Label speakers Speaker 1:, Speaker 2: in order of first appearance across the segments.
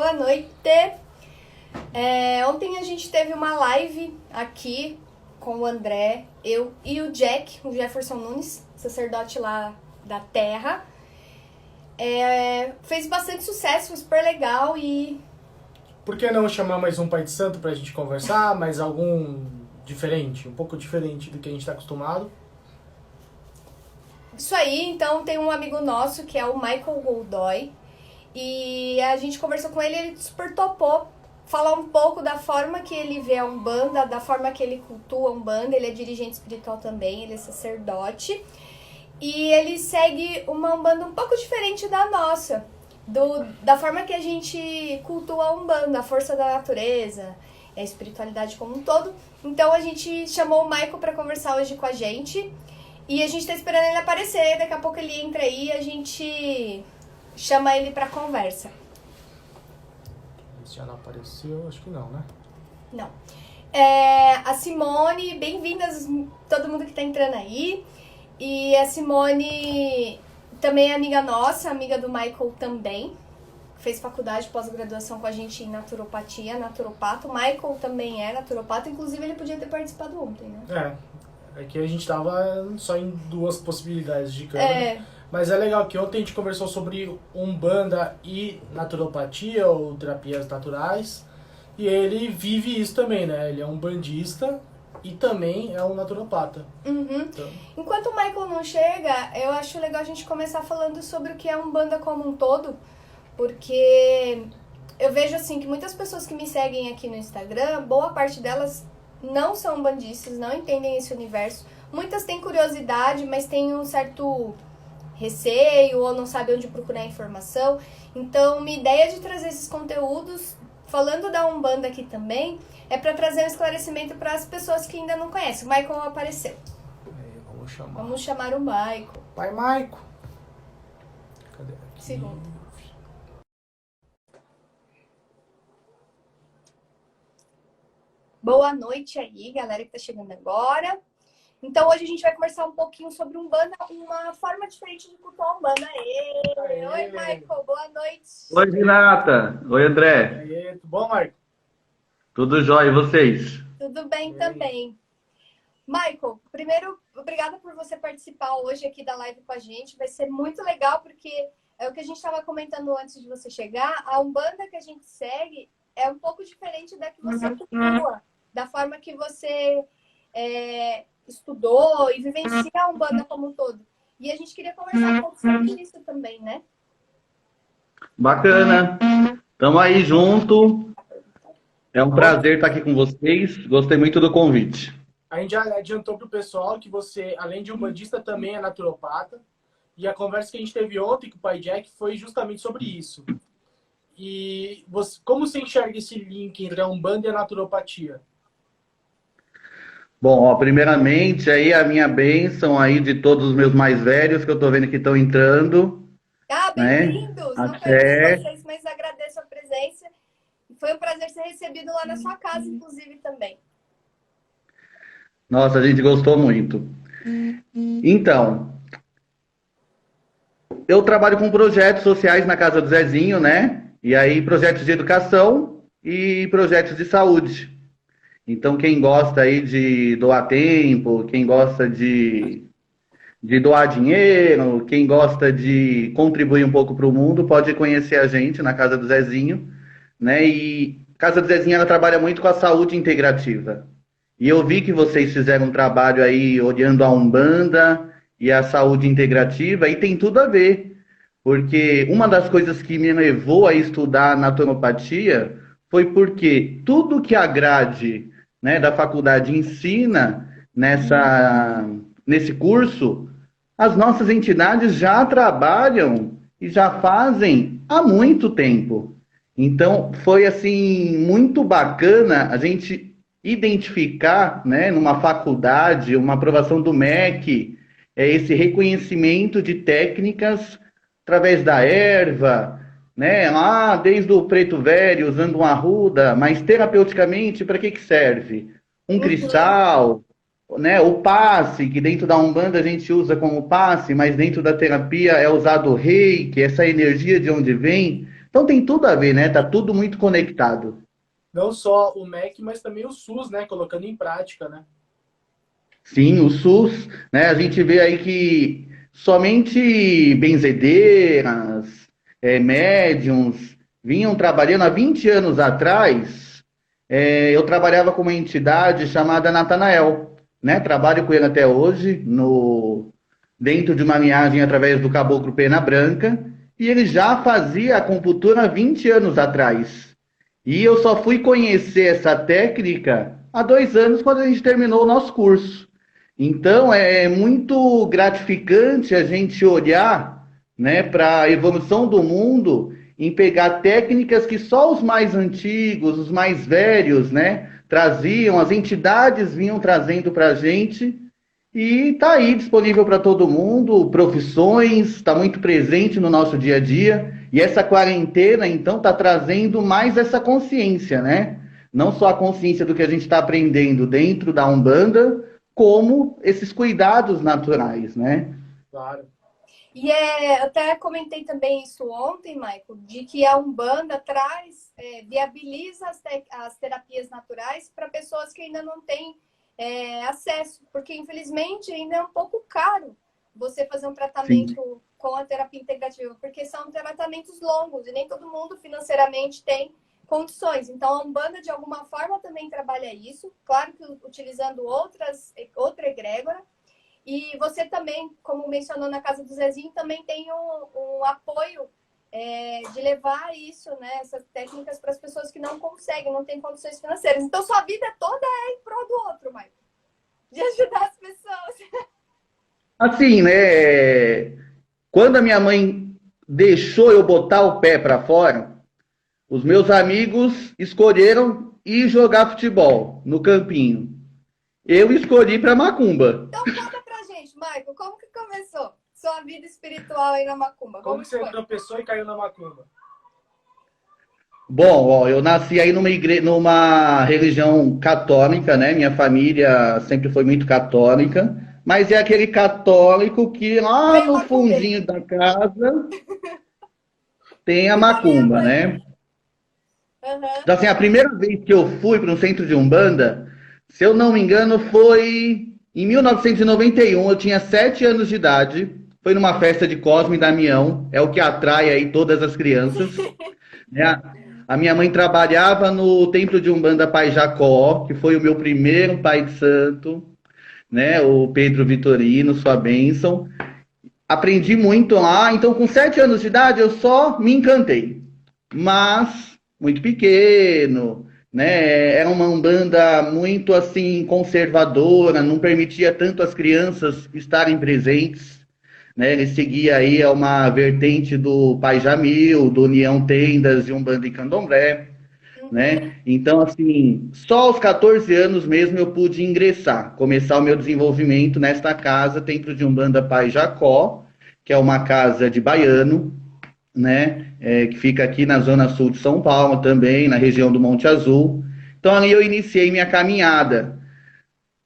Speaker 1: boa noite. Ontem a gente teve uma live aqui com o André, eu e o Jack, o Jefferson Nunes, sacerdote lá da terra. Fez bastante sucesso, foi super legal e...
Speaker 2: Por que não chamar mais um pai de santo pra gente conversar, mais algum diferente, um pouco diferente do que a gente tá acostumado?
Speaker 1: Isso aí, então tem um amigo nosso que é o Michael Godoy e a gente conversou com ele, ele super topou falar um pouco da forma que ele vê a Umbanda, da forma que ele cultua a Umbanda. Ele é dirigente espiritual também, ele é sacerdote e ele segue uma Umbanda um pouco diferente da nossa, da forma que a gente cultua a Umbanda, a força da natureza, a espiritualidade como um todo. Então a gente chamou o Michael para conversar hoje com a gente e a gente tá esperando ele aparecer, daqui a pouco ele entra aí e a gente chama ele pra conversa.
Speaker 2: Se já não apareceu, acho que não, né?
Speaker 1: Não. A Simone, bem-vindas todo mundo que tá entrando aí. E a Simone também é amiga nossa, amiga do Michael também. Fez faculdade, pós-graduação com a gente em naturopatia, naturopata. O Michael também é naturopata, inclusive ele podia ter participado ontem, né?
Speaker 2: É que a gente tava só em duas possibilidades de câmera. Mas é legal que ontem a gente conversou sobre Umbanda e naturopatia, ou terapias naturais. E ele vive isso também, né? Ele é um bandista e também é um naturopata.
Speaker 1: Uhum.
Speaker 2: Então...
Speaker 1: Enquanto o Michael não chega, eu acho legal a gente começar falando sobre o que é a Umbanda como um todo. Porque eu vejo assim que muitas pessoas que me seguem aqui no Instagram, boa parte delas não são bandistas, não entendem esse universo. Muitas têm curiosidade, mas têm um certo receio ou não sabem onde procurar informação. Então, minha ideia de trazer esses conteúdos, falando da Umbanda aqui também, é para trazer um esclarecimento para as pessoas que ainda não conhecem. O Michael apareceu. Vamos chamar o Michael.
Speaker 2: Pai Michael. Cadê? Aqui.
Speaker 1: Segundo. Boa noite aí, galera que tá chegando agora. Então, hoje a gente vai conversar um pouquinho sobre Umbanda, uma forma diferente de cultuar a Umbanda. Oi, Michael, boa noite.
Speaker 3: Oi, Renata. Oi, André.
Speaker 2: Aê, tudo bom, Marco?
Speaker 3: Tudo jóia, e vocês?
Speaker 1: Tudo bem também. Michael, primeiro, obrigada por você participar hoje aqui da live com a gente. Vai ser muito legal, porque é o que a gente estava comentando antes de você chegar. A Umbanda que a gente segue é um pouco diferente da que você cultua, da forma que você estudou e vivencia a Umbanda como um todo. E a gente queria conversar um pouco sobre isso também, né?
Speaker 3: Bacana. Estamos aí junto. É um prazer estar aqui com vocês. Gostei muito do convite.
Speaker 2: A gente já adiantou pro pessoal que você, além de umbandista, também é naturopata. E a conversa que a gente teve ontem com o pai Jack foi justamente sobre isso. E você, como você enxerga esse link entre a Umbanda e a naturopatia?
Speaker 3: Bom, ó, primeiramente, aí a minha bênção aí de todos os meus mais velhos que eu tô vendo que estão entrando.
Speaker 1: Bem-vindos!
Speaker 3: Né?
Speaker 1: Não conheço vocês, mas agradeço a presença. Foi um prazer ser recebido lá na sua casa, inclusive, também.
Speaker 3: Nossa, a gente gostou muito. Então, eu trabalho com projetos sociais na casa do Zezinho, né? E aí, projetos de educação e projetos de saúde. Então, quem gosta aí de doar tempo, quem gosta de doar dinheiro, quem gosta de contribuir um pouco para o mundo, pode conhecer a gente na Casa do Zezinho, né? E a Casa do Zezinho, ela trabalha muito com a saúde integrativa. E eu vi que vocês fizeram um trabalho aí olhando a Umbanda e a saúde integrativa, e tem tudo a ver. Porque uma das coisas que me levou a estudar naturopatia foi porque tudo que a grade, né, da faculdade ensina nesse curso, as nossas entidades já trabalham e já fazem há muito tempo. Então, foi assim muito bacana a gente identificar, né, numa faculdade, uma aprovação do MEC, esse reconhecimento de técnicas através da erva, né, lá desde o preto velho, usando uma arruda, mas terapeuticamente, para que serve? Um cristal, né, o passe, que dentro da Umbanda a gente usa como passe, mas dentro da terapia é usado o reiki, essa energia de onde vem, Então tem tudo a ver, né? Tá tudo muito conectado.
Speaker 2: Não só o MEC, mas também o SUS, né? Colocando em prática, né?
Speaker 3: Sim, o SUS, né? A gente vê aí que somente benzedeiras, médiums vinham trabalhando há 20 anos atrás. Eu trabalhava com uma entidade chamada Natanael, né? Trabalho com ele até hoje, dentro de uma linhagem através do Caboclo Pena Branca, e ele já fazia acupuntura há 20 anos atrás. E eu só fui conhecer essa técnica há 2 anos, quando a gente terminou o nosso curso. Então, é muito gratificante a gente olhar, né, para a evolução do mundo em pegar técnicas que só os mais antigos, os mais velhos, né, traziam, as entidades vinham trazendo para a gente, e está aí disponível para todo mundo, profissões, está muito presente no nosso dia a dia, e essa quarentena, então, está trazendo mais essa consciência, né? Não só a consciência do que a gente está aprendendo dentro da Umbanda, como esses cuidados naturais, né?
Speaker 2: Claro.
Speaker 1: E eu até comentei também isso ontem, Michael, de que a Umbanda viabiliza as terapias naturais para pessoas que ainda não têm acesso, porque infelizmente ainda é um pouco caro você fazer um tratamento
Speaker 3: Sim.
Speaker 1: com a terapia integrativa, porque são tratamentos longos e nem todo mundo financeiramente tem condições. Então, a Umbanda, de alguma forma, também trabalha isso, claro que utilizando outra egrégora. E você também, como mencionou na Casa do Zezinho, também tem um apoio de levar isso, né, essas técnicas para as pessoas que não conseguem, não têm condições financeiras. Então, sua vida toda é em prol do outro, Michael. De ajudar as pessoas.
Speaker 3: Assim, né? Quando a minha mãe deixou eu botar o pé para fora, os meus amigos escolheram ir jogar futebol no campinho. Eu escolhi para Macumba.
Speaker 1: Então, conta pra gente, Michael, como que começou sua vida espiritual aí na Macumba?
Speaker 2: Como que você
Speaker 1: foi?
Speaker 2: tropeçou e caiu na macumba?
Speaker 3: Bom, ó, eu nasci aí numa religião católica, né? Minha família sempre foi muito católica, mas é aquele católico que lá
Speaker 1: Meio
Speaker 3: no
Speaker 1: macumbeiro.
Speaker 3: fundinho da casa tem a
Speaker 1: Igual a minha
Speaker 3: macumba,
Speaker 1: mãe.
Speaker 3: né?
Speaker 1: Uhum.
Speaker 3: Então, assim, a primeira vez que eu fui para um centro de Umbanda, se eu não me engano, foi em 1991. Eu tinha 7 anos de idade. Foi numa festa de Cosme e Damião. É o que atrai aí todas as crianças, né? A minha mãe trabalhava no templo de Umbanda Pai Jacó, que foi o meu primeiro pai de santo, né? O Pedro Vitorino, sua bênção. Aprendi muito lá. Então, com 7 anos de idade, eu só me encantei. Mas muito pequeno, né? Era uma Umbanda muito assim conservadora, não permitia tanto as crianças estarem presentes, né? Ele seguia aí uma vertente do Pai Jamil, do União Tendas e Umbanda e Candomblé, né? Então, assim, só aos 14 anos mesmo eu pude ingressar, começar o meu desenvolvimento nesta casa, Templo de Umbanda Pai Jacó, que é uma casa de baiano, né? Que fica aqui na zona sul de São Paulo também, na região do Monte Azul. Então ali eu iniciei minha caminhada.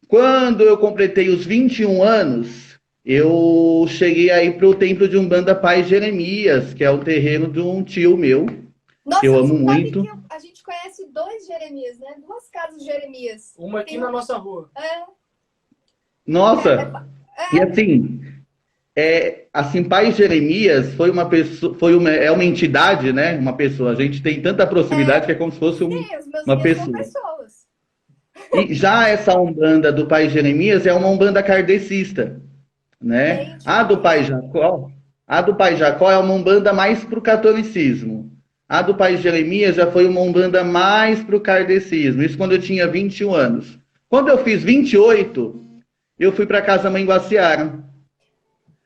Speaker 3: Quando eu completei os 21 anos, eu cheguei aí para o templo de Umbanda Pai Jeremias, que é o terreno de um tio meu,
Speaker 1: Nossa,
Speaker 3: que eu amo
Speaker 1: você sabe
Speaker 3: muito.
Speaker 1: que a gente conhece 2 Jeremias, né? 2 casas de Jeremias.
Speaker 2: Uma aqui
Speaker 1: Tem
Speaker 2: na nossa rua.
Speaker 3: Nossa, e assim, Pai Jeremias foi uma pessoa, é uma entidade, né? Uma pessoa. A gente tem tanta proximidade que é como se fosse
Speaker 1: Sim, os meus
Speaker 3: uma
Speaker 1: guias são
Speaker 3: pessoa.
Speaker 1: pessoas.
Speaker 3: E já essa Umbanda do Pai Jeremias é uma Umbanda kardecista, né?
Speaker 1: Gente,
Speaker 3: A do Pai Jacó é uma Umbanda mais para o catolicismo. A do Pai Jeremias já foi uma Umbanda mais para o kardecismo. Isso quando eu tinha 21 anos. Quando eu fiz 28, eu fui para a Casa Mãe Guaciara.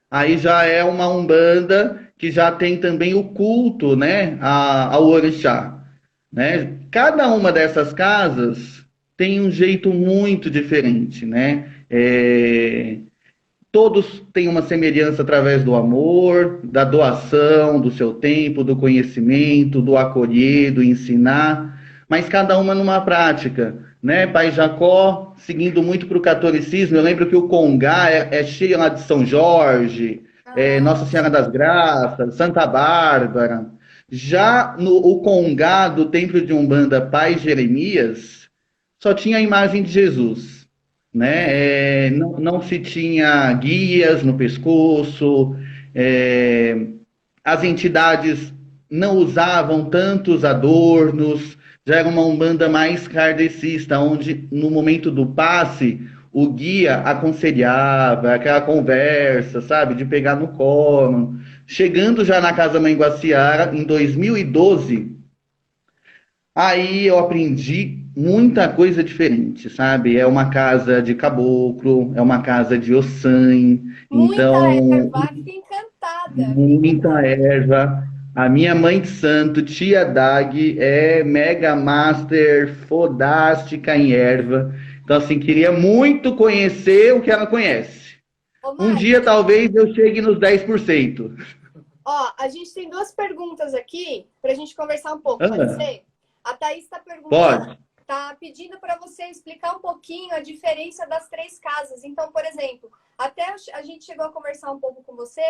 Speaker 3: Aí já é uma Umbanda que já tem também o culto, né, ao orixá, né? Cada uma dessas casas tem um jeito muito diferente, né? Todos têm uma semelhança através do amor, da doação, do seu tempo, do conhecimento, do acolher, do ensinar, mas cada uma numa prática, né? Pai Jacó, seguindo muito para o catolicismo, eu lembro que o Congá é cheio lá de São Jorge, Nossa Senhora das Graças, Santa Bárbara, Já no o Congá do Templo de Umbanda Pai Jeremias, só tinha a imagem de Jesus, né? Não se tinha guias no pescoço, as entidades não usavam tantos adornos, já era uma umbanda mais kardecista, onde no momento do passe o guia aconselhava, aquela conversa, sabe, de pegar no colo. Chegando já na Casa Mãe Guaciara, em 2012, aí eu aprendi muita coisa diferente, sabe? É uma casa de caboclo, é uma casa de ossan,
Speaker 1: Muita
Speaker 3: então
Speaker 1: erva, fiquei encantada. Fiquei
Speaker 3: muita
Speaker 1: encantada.
Speaker 3: erva. A minha mãe de santo, tia Dag, é mega master fodástica em erva. Então, assim, queria muito conhecer o que ela conhece.
Speaker 1: Ô,
Speaker 3: Um
Speaker 1: Mari,
Speaker 3: dia talvez eu chegue nos 10%.
Speaker 1: ó, a gente tem duas perguntas aqui pra gente conversar um pouco, pode
Speaker 3: Ah,
Speaker 1: ser? A Thaís está perguntando,
Speaker 3: pode.
Speaker 1: tá pedindo para você explicar um pouquinho a diferença das três casas. Então, por exemplo, até a gente chegou a conversar um pouco com você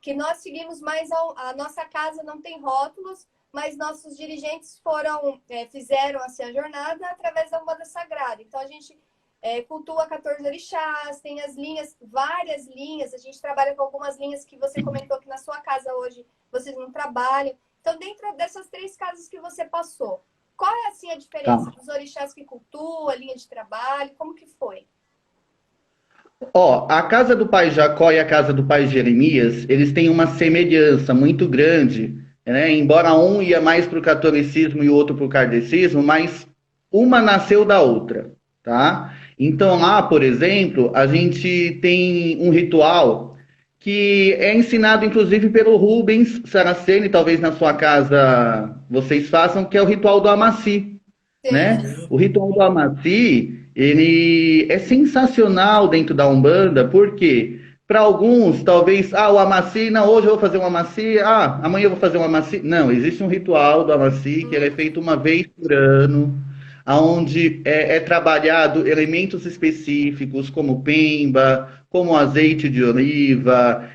Speaker 1: que nós seguimos mais a nossa casa não tem rótulos, mas nossos dirigentes fizeram assim a jornada através da Umbanda Sagrada. Então a gente cultua 14 orixás, tem as linhas, várias linhas. A gente trabalha com algumas linhas que você comentou que na sua casa hoje vocês não trabalham. Então, dentro dessas três casas que você passou, qual é assim a diferença
Speaker 3: Tá.
Speaker 1: dos orixás que cultua, a linha de trabalho? Como que foi?
Speaker 3: Ó, a casa do pai Jacó e a casa do pai Jeremias, eles têm uma semelhança muito grande, né? Embora um ia mais para o catolicismo e o outro para o kardecismo, mas uma nasceu da outra, tá? Então lá, por exemplo, a gente tem um ritual que é ensinado inclusive pelo Rubens Saraceni, talvez na sua casa vocês façam, que é o ritual do Amaci,
Speaker 1: Sim.
Speaker 3: né? O ritual do Amaci, ele é sensacional dentro da Umbanda, porque para alguns, talvez, o Amaci, não, hoje eu vou fazer um Amaci, amanhã eu vou fazer um Amaci. Não, existe um ritual do Amaci que ele é feito uma vez por ano, onde é trabalhado elementos específicos, como pemba, como azeite de oliva,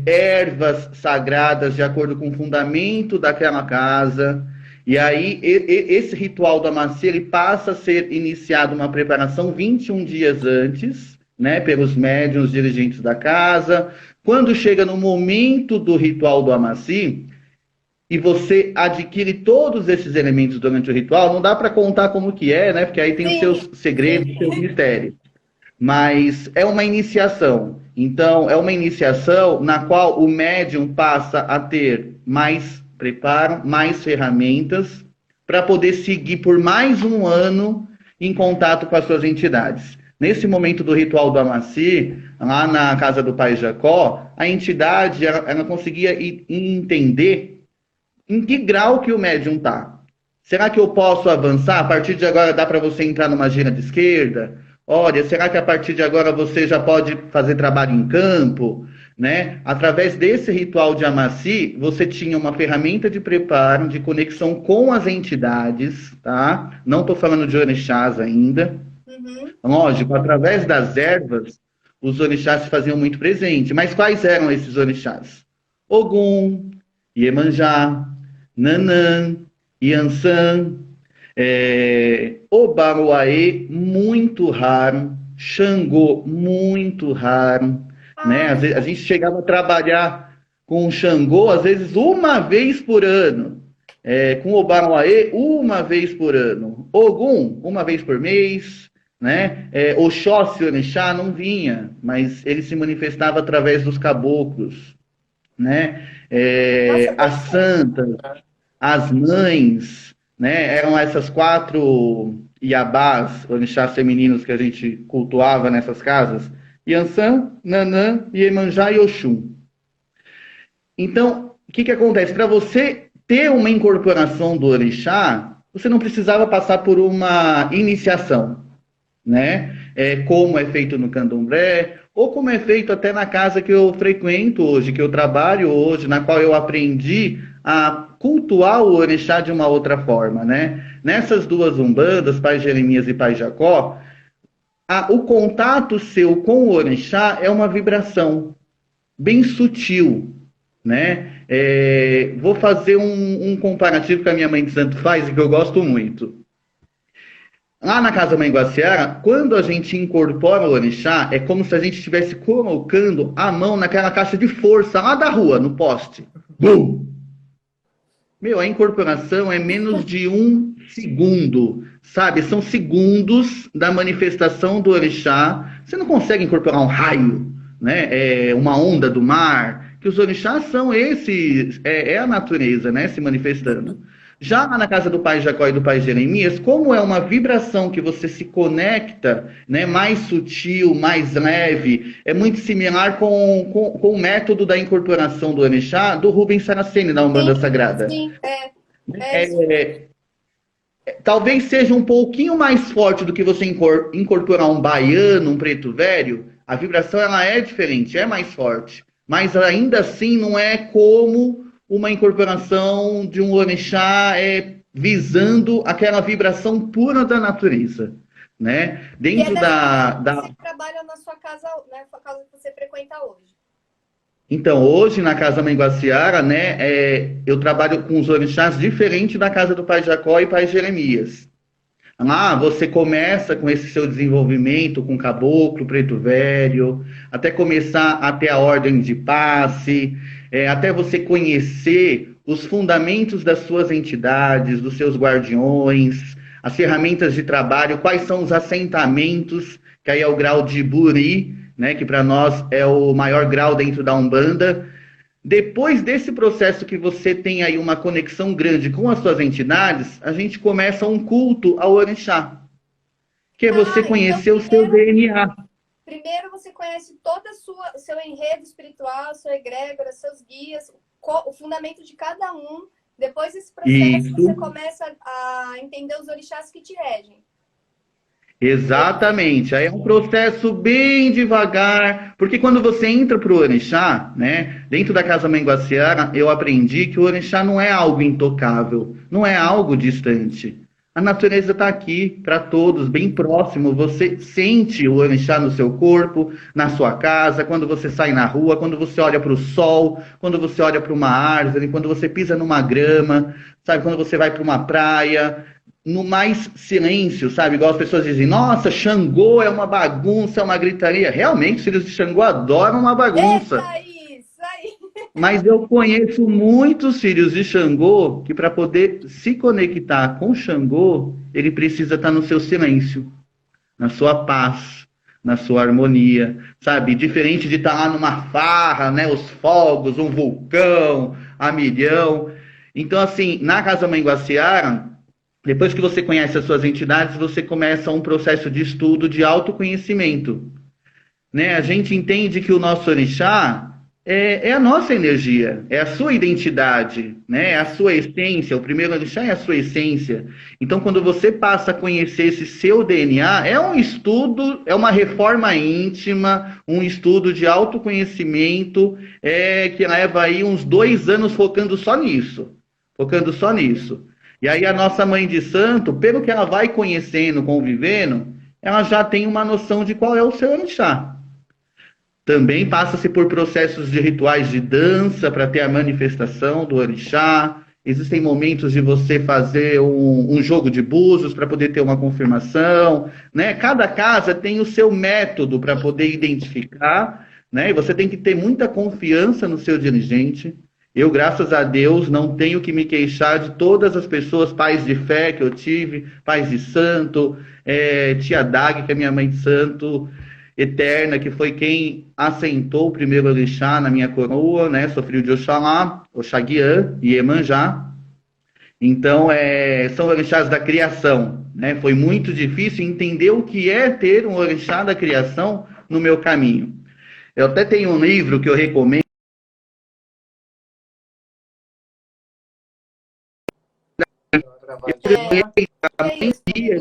Speaker 3: ervas sagradas de acordo com o fundamento daquela casa. E aí, esse ritual da macia, ele passa a ser iniciado uma preparação 21 dias antes, né, pelos médiuns dirigentes da casa. Quando chega no momento do ritual do Amaci, e você adquire todos esses elementos durante o ritual, não dá para contar como que é, né, porque aí tem os
Speaker 1: Sim,
Speaker 3: seus segredos, seus mistérios. Mas é uma iniciação. Então, é uma iniciação na qual o médium passa a ter mais preparo, mais ferramentas para poder seguir por mais um ano em contato com as suas entidades. Nesse momento do ritual do Amaci, lá na casa do pai Jacó, a entidade ela conseguia entender em que grau que o médium está. Será que eu posso avançar? A partir de agora dá para você entrar numa gira de esquerda? Olha, será que a partir de agora você já pode fazer trabalho em campo? Né? Através desse ritual de Amaci, você tinha uma ferramenta de preparo, de conexão com as entidades, tá? Não estou falando de orixás ainda.
Speaker 1: uhum.
Speaker 3: Lógico, através das ervas, os orixás se faziam muito presente. Mas quais eram esses orixás? Ogum, Iemanjá, Nanã, Yansan, Obaruaê, muito raro, Xangô, muito raro, né? Às vezes, a gente chegava a trabalhar com o Xangô, às vezes, uma vez por ano. Com o Obaruaê, uma vez por ano. Ogum, uma vez por mês, né? Oxóssi Orixá não vinha, mas ele se manifestava através dos caboclos, né?
Speaker 1: Nossa,
Speaker 3: As
Speaker 1: perfeito.
Speaker 3: santas, as mães, né? Eram essas 4 iabás, orixás femininos que a gente cultuava nessas casas: Yansan, Nanã, Iemanjá e Oxum. Então, o que acontece? Para você ter uma incorporação do orixá, você não precisava passar por uma iniciação, né? Como é feito no candomblé, ou como é feito até na casa que eu frequento hoje, que eu trabalho hoje, na qual eu aprendi a cultuar o orixá de uma outra forma, né? Nessas duas umbandas, Pai Jeremias e Pai Jacó, o contato seu com o orixá é uma vibração bem sutil, né? Vou fazer um comparativo que a minha mãe de santo faz e que eu gosto muito. Lá na Casa Mãe Guaciara, quando a gente incorpora o orixá, é como se a gente estivesse colocando a mão naquela caixa de força lá da rua, no poste. Bum! Meu, a incorporação é menos de 1 segundo, sabe? São segundos da manifestação do orixá. Você não consegue incorporar um raio, né? Uma onda do mar, que os orixás são esses, é a natureza, né? Se manifestando. Já na casa do pai Jacó e do pai Jeremias, como é uma vibração que você se conecta, né, mais sutil, mais leve, é muito similar com o método da incorporação do orixá do Rubens Saraceni, da Umbanda Sagrada.
Speaker 1: Sim,
Speaker 3: talvez seja um pouquinho mais forte do que você incorporar um baiano, um preto velho. A vibração ela é diferente, é mais forte. Mas ainda assim não é como uma incorporação de um orixá visando aquela vibração pura da natureza, né? Dentro
Speaker 1: Você trabalha na sua casa, né? A casa que você frequenta hoje.
Speaker 3: Então, hoje na Casa Mãe Guaciara, né, eu trabalho com os orixás diferente da casa do pai Jacó e pai Jeremias. Lá você começa com esse seu desenvolvimento com caboclo, preto velho, até começar a ter a ordem de passe, até você conhecer os fundamentos das suas entidades, dos seus guardiões, as ferramentas de trabalho, quais são os assentamentos, que aí é o grau de Buri, né, que para nós é o maior grau dentro da Umbanda. Depois desse processo que você tem aí uma conexão grande com as suas entidades, a gente começa um culto ao orixá, que é você conhecer então, o seu DNA.
Speaker 1: Primeiro você conhece todo o seu enredo espiritual, sua egrégora, seus guias, o fundamento de cada um. Depois desse processo você começa a entender os orixás que te regem.
Speaker 3: Exatamente, aí é um processo bem devagar, porque quando você entra para o orixá, né, dentro da Casa Mãe Guaciara, eu aprendi que o orixá não é algo intocável, não é algo distante. A natureza está aqui para todos, bem próximo. Você sente o orixá no seu corpo, na sua casa, quando você sai na rua, quando você olha para o sol, quando você olha para uma árvore, quando você pisa numa grama, sabe, quando você vai para uma praia, no mais silêncio, sabe? Igual as pessoas dizem, nossa, Xangô é uma bagunça, é uma gritaria. Realmente, os filhos de Xangô adoram uma bagunça.
Speaker 1: Isso aí.
Speaker 3: Mas eu conheço muitos filhos de Xangô que para poder se conectar com Xangô, ele precisa estar no seu silêncio, na sua paz, na sua harmonia, sabe? Diferente de estar lá numa farra, né? Os fogos, um vulcão, a milhão. Então, assim, na Casa Mãe Guaciara, depois que você conhece as suas entidades, você começa um processo de estudo, de autoconhecimento, né? A gente entende que o nosso orixá é a nossa energia, é a sua identidade, né? É a sua essência. O primeiro orixá é a sua essência. Então, quando você passa a conhecer esse seu DNA, é um estudo, é uma reforma íntima, um estudo de autoconhecimento, que leva aí uns 2 anos focando só nisso. E aí a nossa mãe de santo, pelo que ela vai conhecendo, convivendo, ela já tem uma noção de qual é o seu orixá. Também passa-se por processos de rituais de dança para ter a manifestação do orixá. Existem momentos de você fazer um jogo de búzios para poder ter uma confirmação, né? Cada casa tem o seu método para poder identificar, né? E você tem que ter muita confiança no seu dirigente. Eu, graças a Deus, não tenho que me queixar de todas as pessoas, pais de fé que eu tive, pais de santo, tia Dag, que é minha mãe de santo, eterna, que foi quem assentou o primeiro orixá na minha coroa, né? Sou filho de Oxalá, Oxaguiã e Iemanjá. Então, são orixás da criação, né? Foi muito difícil entender o que é ter um orixá da criação no meu caminho. Eu até tenho um livro que eu recomendo.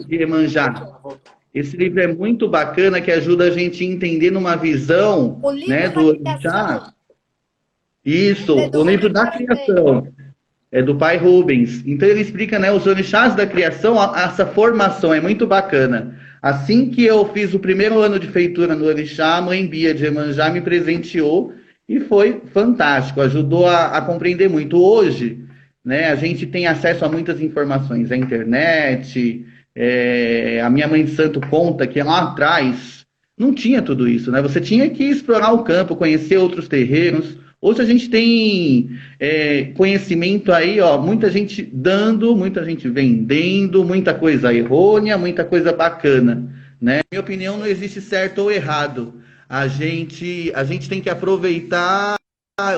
Speaker 3: De Iemanjá. Esse livro é muito bacana, que ajuda a gente a entender numa visão, né, do orixá. Isso, o livro da criação. É do pai Rubens. Então ele explica, né, os orixás da criação, essa formação é muito bacana. Assim que eu fiz o primeiro ano de feitura no orixá, a mãe Bia de Iemanjá me presenteou e foi fantástico, ajudou a compreender muito. Hoje, né, a gente tem acesso a muitas informações, a internet, a minha mãe de santo conta que lá atrás não tinha tudo isso, né? Você tinha que explorar o campo, conhecer outros terrenos. Hoje a gente tem conhecimento aí, ó, muita gente dando, muita gente vendendo, muita coisa errônea, muita coisa bacana, né? Na minha opinião, não existe certo ou errado. A gente tem que aproveitar,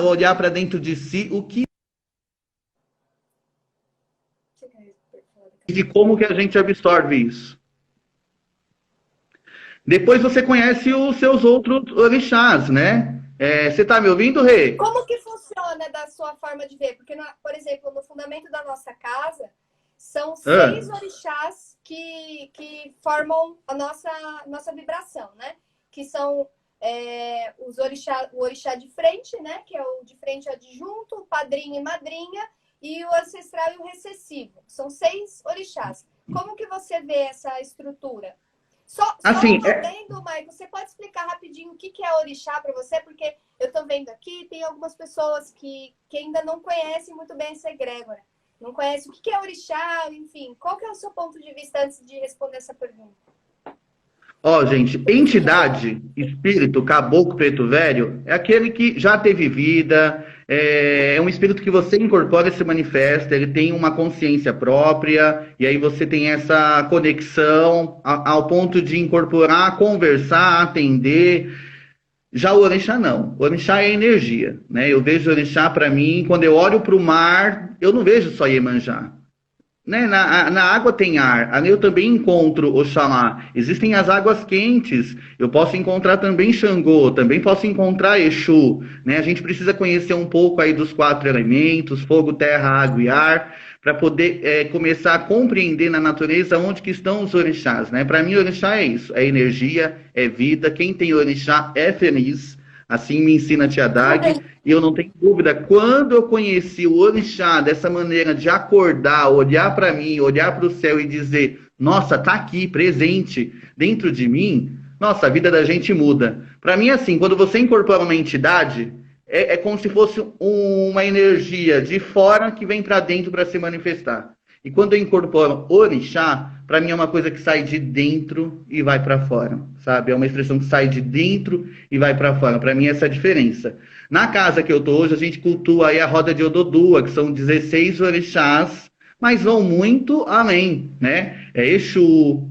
Speaker 3: olhar para dentro de si o que de como que a gente absorve isso. Depois você conhece os seus outros orixás, né? Você está me ouvindo, Rê?
Speaker 1: Como que funciona da sua forma de ver? Porque, por exemplo, no fundamento da nossa casa, são 6 orixás que formam a nossa vibração, né? Que são o orixá de frente, né? Que é o de frente adjunto, o padrinho e madrinha, e o ancestral e o recessivo. São 6 orixás. Como que você vê essa estrutura? Só
Speaker 3: assim,
Speaker 1: vendo, Maicon, você pode explicar rapidinho o que é orixá para você? Porque eu estou vendo aqui, tem algumas pessoas que ainda não conhecem muito bem essa egrégora. Não conhecem o que é orixá, enfim. Qual que é o seu ponto de vista antes de responder essa pergunta?
Speaker 3: Ó, gente, entidade, espírito, caboclo, preto velho, é aquele que já teve vida, é um espírito que você incorpora e se manifesta, ele tem uma consciência própria, e aí você tem essa conexão ao ponto de incorporar, conversar, atender. Já o orixá não. O orixá é energia, né? Eu vejo o orixá, para mim, quando eu olho para o mar, eu não vejo só Iemanjá. Né? Na água tem ar, ali eu também encontro Oxalá. Existem as águas quentes, eu posso encontrar também Xangô, também posso encontrar Exu. Né? A gente precisa conhecer um pouco aí dos 4 elementos, fogo, terra, água e ar, para poder começar a compreender na natureza onde que estão os orixás. Né? Para mim, orixá é isso, é energia, é vida. Quem tem orixá é feliz. Assim me ensina a Tia Dag, e eu não tenho dúvida, quando eu conheci o orixá dessa maneira de acordar, olhar para mim, olhar para o céu e dizer, nossa, tá aqui, presente, dentro de mim, nossa, a vida da gente muda. Para mim, assim, quando você incorpora uma entidade, é como se fosse uma energia de fora que vem para dentro para se manifestar. E quando eu incorporo orixá, para mim é uma coisa que sai de dentro e vai para fora, sabe? É uma expressão que sai de dentro e vai para fora. Para mim essa é a diferença. Na casa que eu tô hoje, a gente cultua aí a roda de Ododua, que são 16 orixás, mas vão muito além, né? É Exu,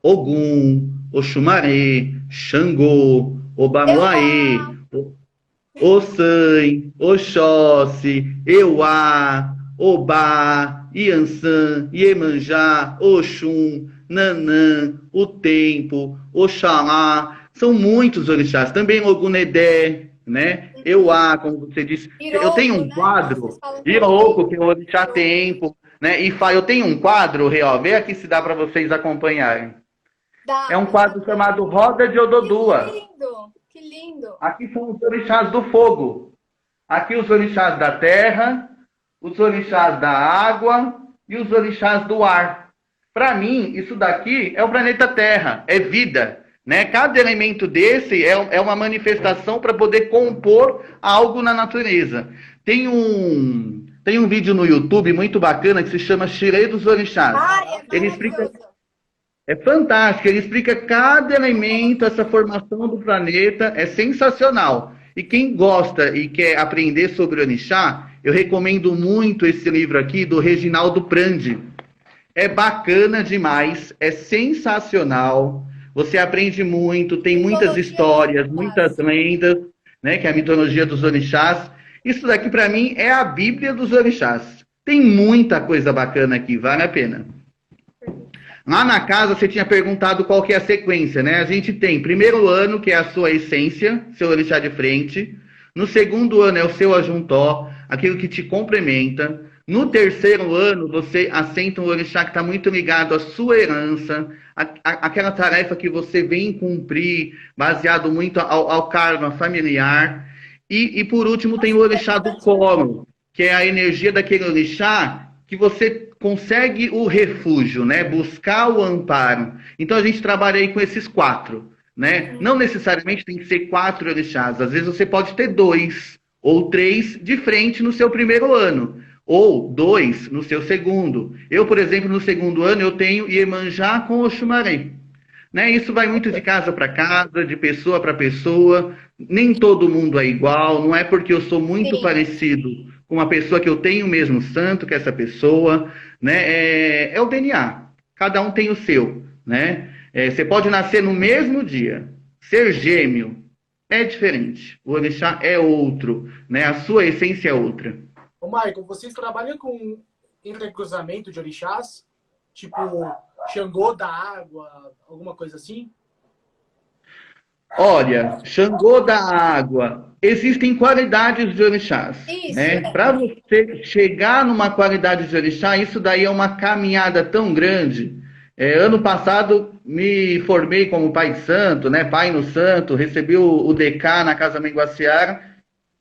Speaker 3: Ogum, Oxumaré, Xangô, Obaluaê, Ossan, Oxóssi, Euá, Obá, Iansã, Iemanjá, Oxum, Nanã, o Tempo, Oxalá, são muitos orixás. Também Ogunedé, né? Euá, como você disse.
Speaker 1: Iroko,
Speaker 3: eu tenho um quadro, Iroko, que é o orixá Tempo, né? E eu tenho um quadro, ó, vê aqui se dá para vocês acompanharem. É um quadro chamado Roda de Ododua.
Speaker 1: Que lindo, que lindo.
Speaker 3: Aqui são os orixás do fogo. Aqui os orixás da terra, os orixás da água e os orixás do ar. Para mim, isso daqui é o planeta Terra, é vida. Né? Cada elemento desse é uma manifestação para poder compor algo na natureza. Tem um vídeo no YouTube muito bacana que se chama Xirê dos Orixás. Ele explica, é fantástico, ele explica cada elemento, essa formação do planeta, é sensacional. E quem gosta e quer aprender sobre orixá, eu recomendo muito esse livro aqui do Reginaldo Prandi. É bacana demais, é sensacional. Você aprende muito, tem muitas histórias, muitas lendas, né, que é a mitologia dos orixás. Isso daqui para mim é a Bíblia dos orixás. Tem muita coisa bacana aqui, vale a pena. Lá na casa você tinha perguntado qual que é a sequência, né? A gente tem primeiro ano, que é a sua essência, seu orixá de frente. No segundo ano é o seu ajuntó, aquilo que te complementa. No terceiro ano, você assenta um orixá que está muito ligado à sua herança, aquela tarefa que você vem cumprir, baseado muito ao karma familiar. E por último, tem o orixá do colo, que é a energia daquele orixá que você consegue o refúgio, né? Buscar o amparo. Então a gente trabalha aí com esses 4. né? Não necessariamente tem que ser 4 orixás. Às vezes você pode ter 2 ou 3 de frente no seu primeiro ano, ou 2 no seu segundo. Eu, por exemplo, no segundo ano eu tenho Iemanjá com Oxumaré. Né? Isso vai muito de casa para casa, de pessoa para pessoa. Nem todo mundo é igual. Não é porque eu sou muito
Speaker 1: Sim.
Speaker 3: parecido com uma pessoa que eu tenho o mesmo santo que essa pessoa, né? É o DNA. Cada um tem o seu, né? Você pode nascer no mesmo dia, ser gêmeo é diferente. O orixá é outro, né? A sua essência é outra.
Speaker 2: Ô, Michael, vocês trabalham com intercruzamento de orixás? Tipo, Xangô da água, alguma coisa assim?
Speaker 3: Olha, Xangô da água, existem qualidades de orixás,
Speaker 1: Isso,
Speaker 3: né? Para você chegar numa qualidade de orixá, isso daí é uma caminhada tão grande. Ano passado me formei como pai de santo, né? Pai no santo, recebi o DK na Casa Menguaciara,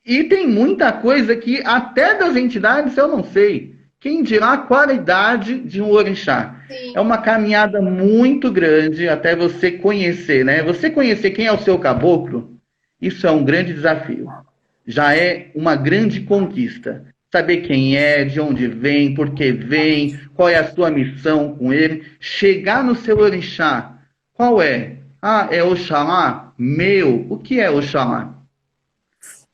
Speaker 3: e tem muita coisa que até das entidades eu não sei. Quem dirá a qualidade de um orixá?
Speaker 1: sim.
Speaker 3: É uma caminhada muito grande até você conhecer, né? Você conhecer quem é o seu caboclo, isso é um grande desafio. Já é uma grande conquista. Saber quem é, de onde vem, por que vem, qual é a sua missão com ele. Chegar no seu orixá. Qual é? Ah, é Oxalá? Meu. O que é Oxalá?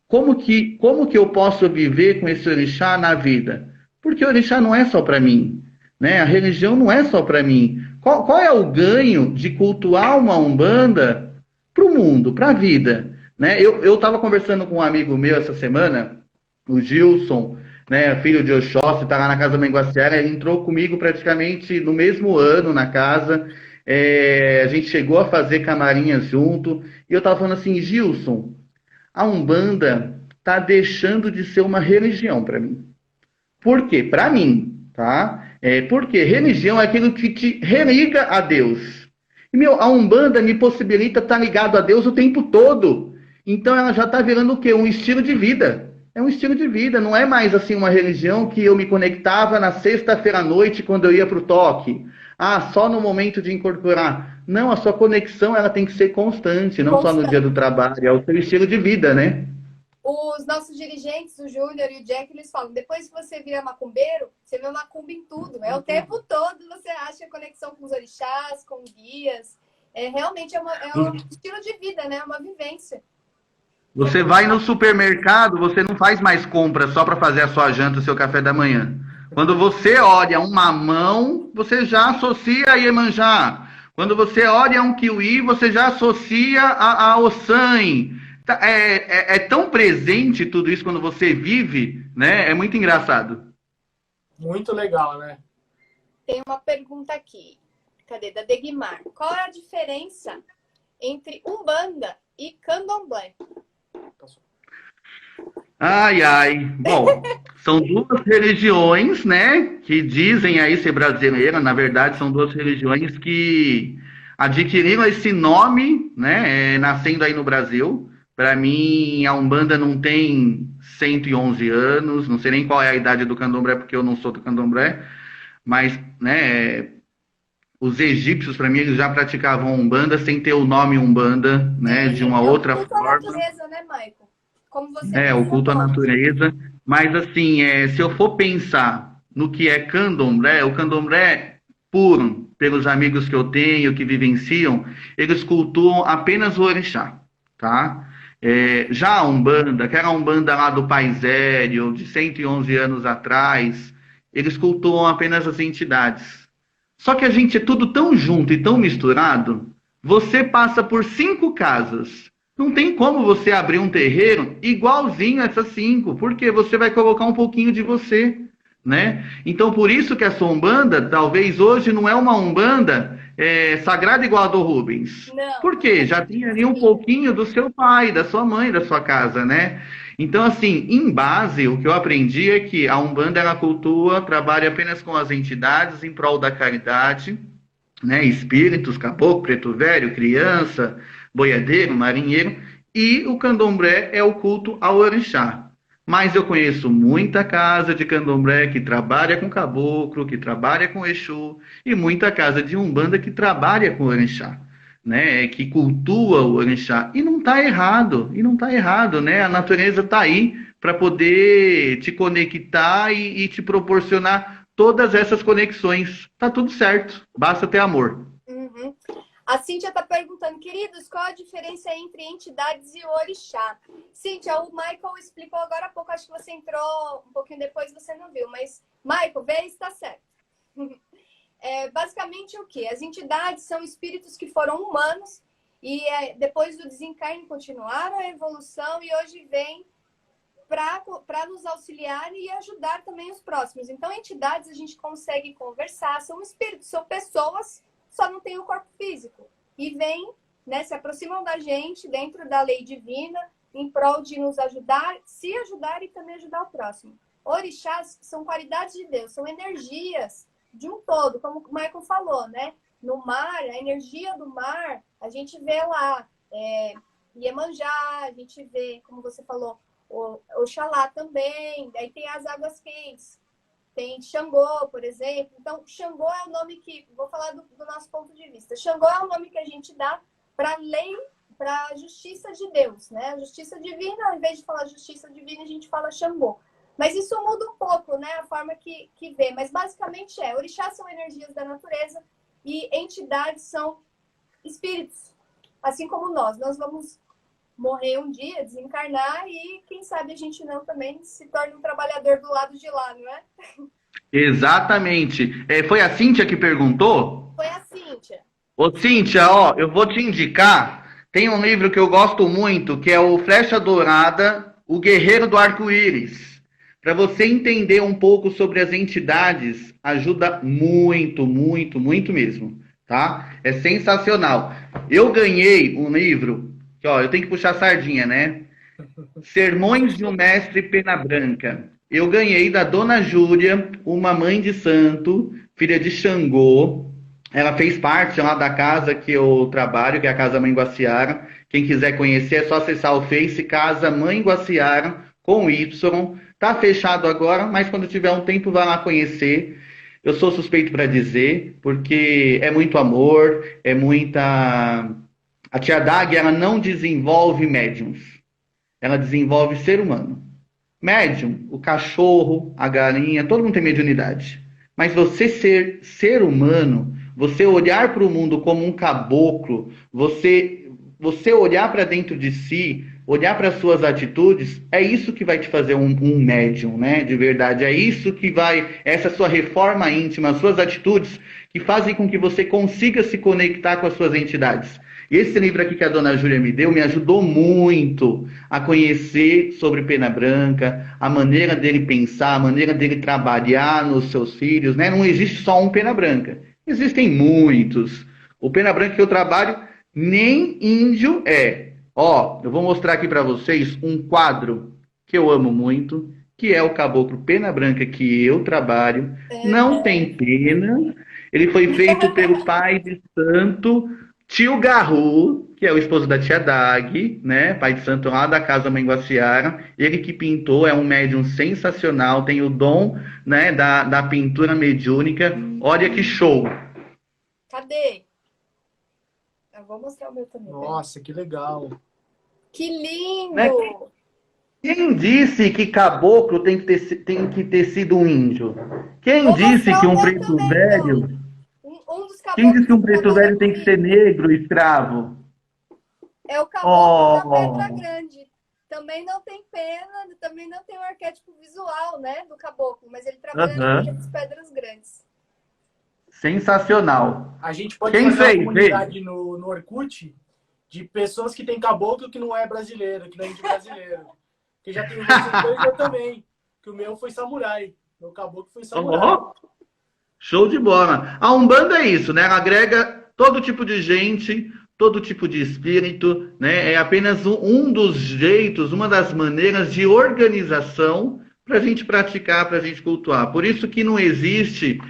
Speaker 3: Como que eu posso viver com esse orixá na vida? Porque o orixá não é só para mim, né? A religião não é só para mim. Qual é o ganho de cultuar uma umbanda para o mundo, para a vida? Né? Eu estava conversando com um amigo meu essa semana, o Gilson, né, filho de Oxóssi, está lá na Casa Menguaciara, ele entrou comigo praticamente no mesmo ano na casa, a gente chegou a fazer camarinhas junto, e eu estava falando assim, Gilson, a Umbanda está deixando de ser uma religião para mim. Por quê? Para mim, tá? Porque religião é aquilo que te religa a Deus. E, a Umbanda me possibilita estar ligado a Deus o tempo todo. Então ela já está virando o quê? Um estilo de vida. É um estilo de vida, não é mais assim uma religião que eu me conectava na sexta-feira à noite quando eu ia para o toque. Ah, só no momento de incorporar. Não, a sua conexão ela tem que ser constante, não só no dia do trabalho, é o seu estilo de vida, né?
Speaker 1: Os nossos dirigentes, o Júnior e o Jack, eles falam, depois que você vira macumbeiro, você vê macumba em tudo. É o tempo todo você acha conexão com os orixás, com guias. Realmente é um estilo de vida, né? É uma vivência.
Speaker 3: Você vai no supermercado, você não faz mais compra só para fazer a sua janta, o seu café da manhã. Quando você olha um mamão, você já associa a Iemanjá. Quando você olha um kiwi, você já associa a Ossan. É tão presente tudo isso quando você vive, né? É muito engraçado.
Speaker 2: Muito legal, né?
Speaker 1: Tem uma pergunta aqui. Cadê? Da Degmar. Qual é a diferença entre Umbanda e Candomblé?
Speaker 3: Ai, ai. Bom, são duas religiões, né? Que dizem aí ser brasileira. Na verdade, são duas religiões que adquiriram esse nome, né? Nascendo aí no Brasil. Para mim, a Umbanda não tem 111 anos, não sei nem qual é a idade do Candomblé, porque eu não sou do Candomblé, mas, né, os egípcios, para mim, eles já praticavam Umbanda sem ter o nome Umbanda, né, de uma outra forma.
Speaker 1: É o culto à natureza, né, Michael? Como você
Speaker 3: o culto à natureza. Mas, assim, se eu for pensar no que é Candomblé, o Candomblé puro, pelos amigos que eu tenho, que vivenciam, eles cultuam apenas o orixá, tá? Já a Umbanda, que era a Umbanda lá do Pai Zério, de 111 anos atrás, eles cultuam apenas as entidades. Só que a gente é tudo tão junto e tão misturado, você passa por 5 casas. Não tem como você abrir um terreiro igualzinho a essas 5, porque você vai colocar um pouquinho de você, né? Então, por isso que essa Umbanda, talvez hoje não é uma Umbanda sagrada igual a do Rubens.
Speaker 1: Não.
Speaker 3: Por quê? Já tem ali um pouquinho do seu pai, da sua mãe, da sua casa, né? Então, assim, em base, o que eu aprendi é que a Umbanda, ela cultua, trabalha apenas com as entidades em prol da caridade, né? Espíritos, caboclo, preto velho, criança, boiadeiro, marinheiro, e o Candomblé é o culto ao orixá. Mas eu conheço muita casa de Candomblé que trabalha com caboclo, que trabalha com Exu, e muita casa de Umbanda que trabalha com orixá. né, que cultua o orixá. E não está errado, né? A natureza está aí para poder te conectar e te proporcionar todas essas conexões. Tá tudo certo, basta ter amor.
Speaker 1: Uhum. A Cíntia está perguntando, queridos, qual a diferença entre entidades e orixá? Cíntia, o Michael explicou agora há pouco, acho que você entrou um pouquinho depois, você não viu, mas Michael, vê se está certo. Basicamente o quê? As entidades são espíritos que foram humanos e depois do desencarne continuaram a evolução e hoje vêm para nos auxiliar e ajudar também os próximos. Então, entidades a gente consegue conversar, são espíritos, são pessoas, só não tem o corpo físico. E vêm, né, se aproximam da gente dentro da lei divina, em prol de nos ajudar, se ajudar e também ajudar o próximo. Orixás são qualidades de Deus, são energias de um todo, como o Michael falou, né? No mar, a energia do mar, a gente vê lá Iemanjá, a gente vê, como você falou, Oxalá também, daí tem as águas quentes, tem Xangô, por exemplo. Então, Xangô é o nome que, vou falar do nosso ponto de vista, Xangô é o nome que a gente dá para a lei, para a justiça de Deus, né? A justiça divina, ao invés de falar justiça divina, a gente fala Xangô. Mas isso muda um pouco, né? A forma que vê. Mas basicamente orixás são energias da natureza e entidades são espíritos. Assim como nós. Nós vamos morrer um dia, desencarnar e quem sabe a gente não também se torne um trabalhador do lado de lá, não é?
Speaker 3: Exatamente. Foi a Cíntia que perguntou?
Speaker 1: Foi a Cíntia.
Speaker 3: Ô Cíntia, ó, eu vou te indicar, tem um livro que eu gosto muito, que é o Flecha Dourada, o Guerreiro do Arco-Íris. Para você entender um pouco sobre as entidades, ajuda muito, muito, muito mesmo, tá? É sensacional. Eu ganhei um livro, que, ó, eu tenho que puxar a sardinha, né? Sermões de um Mestre Pena Branca. Eu ganhei da Dona Júlia, uma mãe de santo, filha de Xangô. Ela fez parte lá da casa que eu trabalho, que é a Casa Mãe Guaciara. Quem quiser conhecer é só acessar o Face, Casa Mãe Guaciara, com Y. Tá fechado agora, mas quando tiver um tempo, vá lá conhecer. Eu sou suspeito para dizer, porque é muito amor, é muita... A tia Dag, ela não desenvolve médiums. Ela desenvolve ser humano. Médium, o cachorro, a galinha, todo mundo tem mediunidade. Mas você ser humano, você olhar para o mundo como um caboclo, você olhar para dentro de si, olhar para as suas atitudes, é isso que vai te fazer um médium, né? De verdade. É isso que vai, essa sua reforma íntima, as suas atitudes, que fazem com que você consiga se conectar com as suas entidades. E esse livro aqui que a Dona Júlia me deu me ajudou muito a conhecer sobre Pena Branca, a maneira dele pensar, a maneira dele trabalhar nos seus filhos, né? Não existe só um Pena Branca, existem muitos. O Pena Branca que eu trabalho nem índio é. Ó, eu vou mostrar aqui para vocês um quadro que eu amo muito, que é o Caboclo Pena Branca que eu trabalho. Não tem pena. Ele foi feito pelo pai de santo Tio Garru, que é o esposo da tia Dag, né? Pai de santo lá da Casa Mãe Guaciara. Ele que pintou, é um médium sensacional, tem o dom, né, da pintura mediúnica. Olha que show!
Speaker 1: Cadê? Eu vou mostrar o meu também.
Speaker 2: Nossa, que legal.
Speaker 1: Que lindo!
Speaker 3: Né? Quem disse que caboclo tem que ter sido um índio? Quem disse que um preto velho... Quem disse que um preto velho tem que ser negro, escravo?
Speaker 1: É o caboclo da Pedra Grande. Também não tem pena, também não tem um arquétipo visual, né, do caboclo, mas ele trabalha nas pedras grandes.
Speaker 2: Sensacional. A gente pode fazer uma comunidade no Orkut de pessoas que tem caboclo que não é brasileiro, que não é índio brasileiro. Porque já tem dois eu também, que o meu foi samurai. Meu caboclo foi samurai.
Speaker 3: Show de bola. A Umbanda é isso, né? Ela agrega todo tipo de gente, todo tipo de espírito, né? É apenas um dos jeitos, uma das maneiras de organização para a gente praticar, para a gente cultuar. Por isso que não existe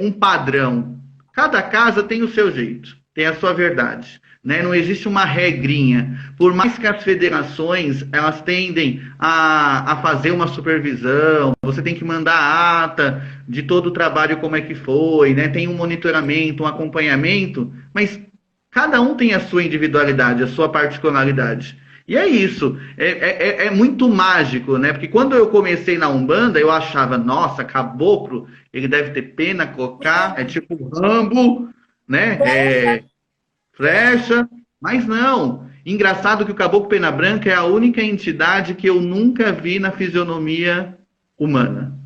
Speaker 3: um padrão. Cada casa tem o seu jeito, tem a sua verdade. Né? Não existe uma regrinha. Por mais que as federações elas tendem a fazer uma supervisão, você tem que mandar a ata de todo o trabalho, como é que foi, né? Tem um monitoramento, um acompanhamento, mas Cada um tem a sua individualidade, a sua particularidade. E é isso, é muito mágico, né? Porque quando eu comecei na Umbanda, eu achava, nossa, caboclo, ele deve ter pena, cocá, é tipo Rambo, né? Flecha, mas não. Engraçado que o Caboclo Pena Branca é a única entidade que eu nunca vi na fisionomia humana.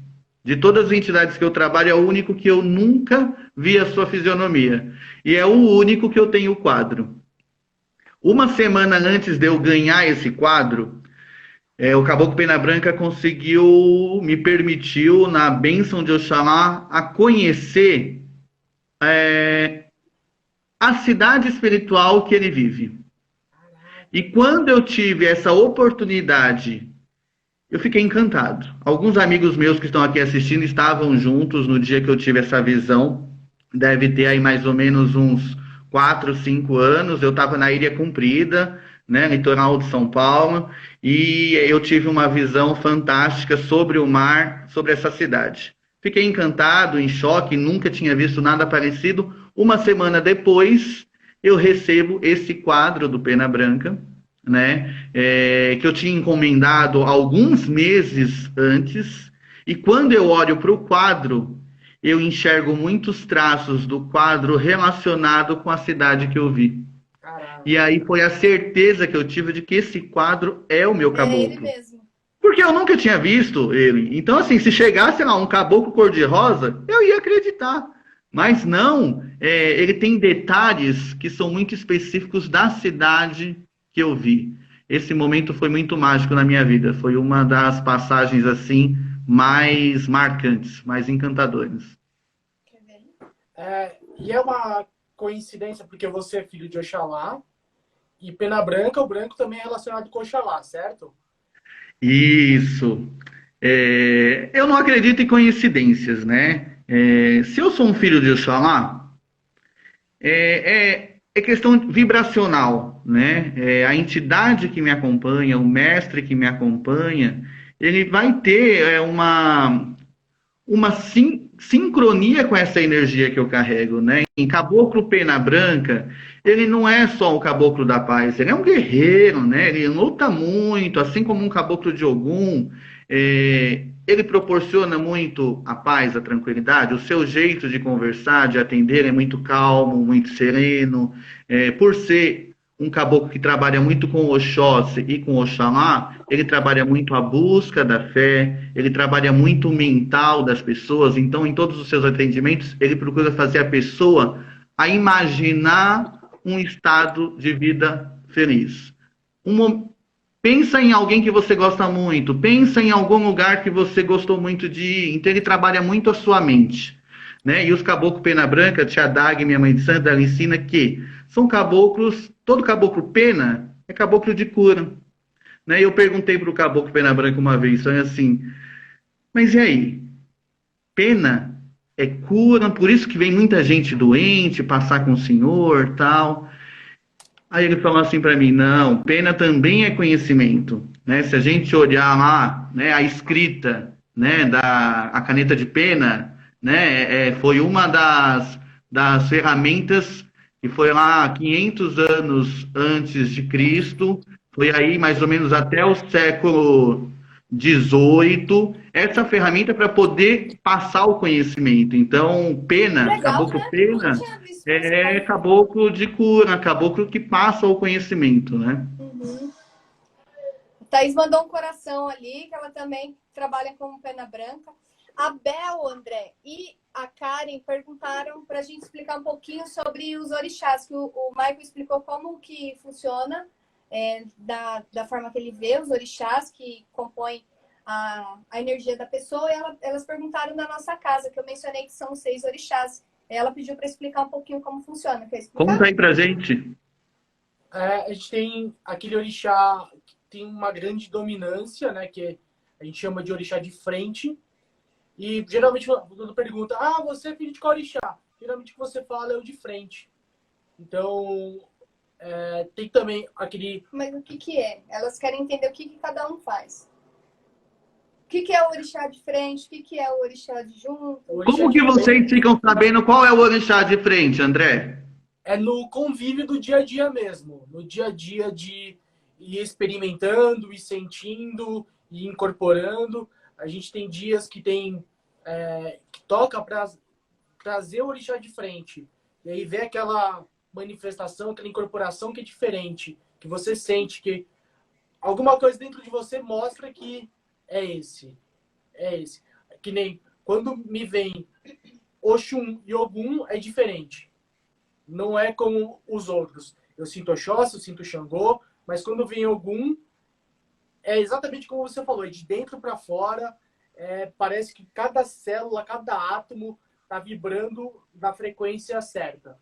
Speaker 3: De todas as entidades que eu trabalho, é o único que eu nunca vi a sua fisionomia. E é o único que eu tenho o quadro. Uma semana antes de eu ganhar esse quadro, o Caboclo Pena Branca me permitiu, na bênção de Oxalá, a conhecer a cidade espiritual que ele vive. E quando eu tive essa oportunidade, eu fiquei encantado. Alguns amigos meus que estão aqui assistindo estavam juntos no dia que eu tive essa visão. Deve ter aí mais ou menos uns 4, 5 anos. Eu estava na Ilha Comprida, né, litoral de São Paulo, e eu tive uma visão fantástica sobre o mar, sobre essa cidade. Fiquei encantado, em choque, nunca tinha visto nada parecido. Uma semana depois, eu recebo esse quadro do Pena Branca, né, que eu tinha encomendado alguns meses antes, e quando eu olho para o quadro, eu enxergo muitos traços do quadro relacionado com a cidade que eu vi.
Speaker 2: Caramba.
Speaker 3: E aí foi a certeza que eu tive de que esse quadro é o meu caboclo.
Speaker 1: É ele mesmo.
Speaker 3: Porque eu nunca tinha visto ele. Então, assim, se chegasse lá um caboclo cor-de-rosa, eu ia acreditar. Mas não, ele tem detalhes que são muito específicos da cidade que eu vi. Esse momento foi muito mágico na minha vida. Foi uma das passagens, assim, mais marcantes, mais encantadoras.
Speaker 1: Quer ver?
Speaker 2: E é uma coincidência, porque você é filho de Oxalá, e Pena Branca, o branco também é relacionado com Oxalá, certo?
Speaker 3: Isso. Eu não acredito em coincidências, né? Se eu sou um filho de Oxalá, é questão vibracional, né? A entidade que me acompanha, o mestre que me acompanha, ele vai ter uma sincronia com essa energia que eu carrego, né? Em Caboclo Pena Branca, ele não é só o Caboclo da Paz, ele é um guerreiro, né? Ele luta muito, assim como um Caboclo de Ogum. Ele proporciona muito a paz, a tranquilidade. O seu jeito de conversar, de atender é muito calmo, muito sereno. Por ser um caboclo que trabalha muito com Oxóssi e com Oxalá, ele trabalha muito a busca da fé, ele trabalha muito o mental das pessoas. Então, em todos os seus atendimentos, ele procura fazer a pessoa a imaginar um estado de vida feliz. Pensa em alguém que você gosta muito, pensa em algum lugar que você gostou muito de ir. Então ele trabalha muito a sua mente, né? E os caboclos Pena Branca, Tia Dag, minha mãe de santo, ela ensina que são caboclos, todo caboclo pena é caboclo de cura, né? E eu perguntei para o caboclo Pena Branca uma vez, foi assim, mas e aí? Pena é cura, por isso que vem muita gente doente, passar com o senhor, tal. Aí ele falou assim para mim, não, pena também é conhecimento, né? Se a gente olhar lá, né, a escrita, né, a caneta de pena, né, foi uma das ferramentas que foi lá 500 anos antes de Cristo, foi aí mais ou menos até o século XVIII, essa ferramenta para poder passar o conhecimento. Então, pena,
Speaker 1: Legal,
Speaker 3: caboclo
Speaker 1: né?
Speaker 3: pena,
Speaker 1: Não tinha visto
Speaker 3: é
Speaker 1: isso.
Speaker 3: caboclo de cura, caboclo que passa o conhecimento, né?
Speaker 1: Uhum. A Thaís mandou um coração ali, que ela também trabalha com Pena Branca. A Bel, André, e a Karen perguntaram para a gente explicar um pouquinho sobre os orixás, que o Michael explicou como que funciona, da forma que ele vê os orixás que compõem a energia da pessoa, e elas perguntaram da nossa casa, que eu mencionei que são 6 orixás. Ela pediu para explicar um pouquinho como funciona. Quer explicar?
Speaker 3: Conta aí pra gente.
Speaker 2: A gente tem aquele orixá que tem uma grande dominância, né? Que a gente chama de orixá de frente. E geralmente quando pergunta, você é filho de qual orixá? Geralmente o que você fala é o de frente. Então, tem também aquele...
Speaker 1: Mas o que é? Elas querem entender o que cada um faz. O que é o orixá de frente? O que é o orixá de junto?
Speaker 3: Como que vocês ficam sabendo qual é o orixá de frente, André?
Speaker 2: é no convívio do dia a dia mesmo. No dia a dia de ir experimentando, ir sentindo, ir incorporando. A gente tem dias que que toca para trazer o orixá de frente. E aí vê aquela manifestação, aquela incorporação que é diferente. Que você sente que alguma coisa dentro de você mostra que é esse. É esse. Que nem quando me vem Oxum e Ogum é diferente. Não é como os outros. Eu sinto Oxóssi, eu sinto Xangô, mas quando vem Ogum, é exatamente como você falou, é de dentro para fora. Parece que cada célula, cada átomo está vibrando na frequência certa.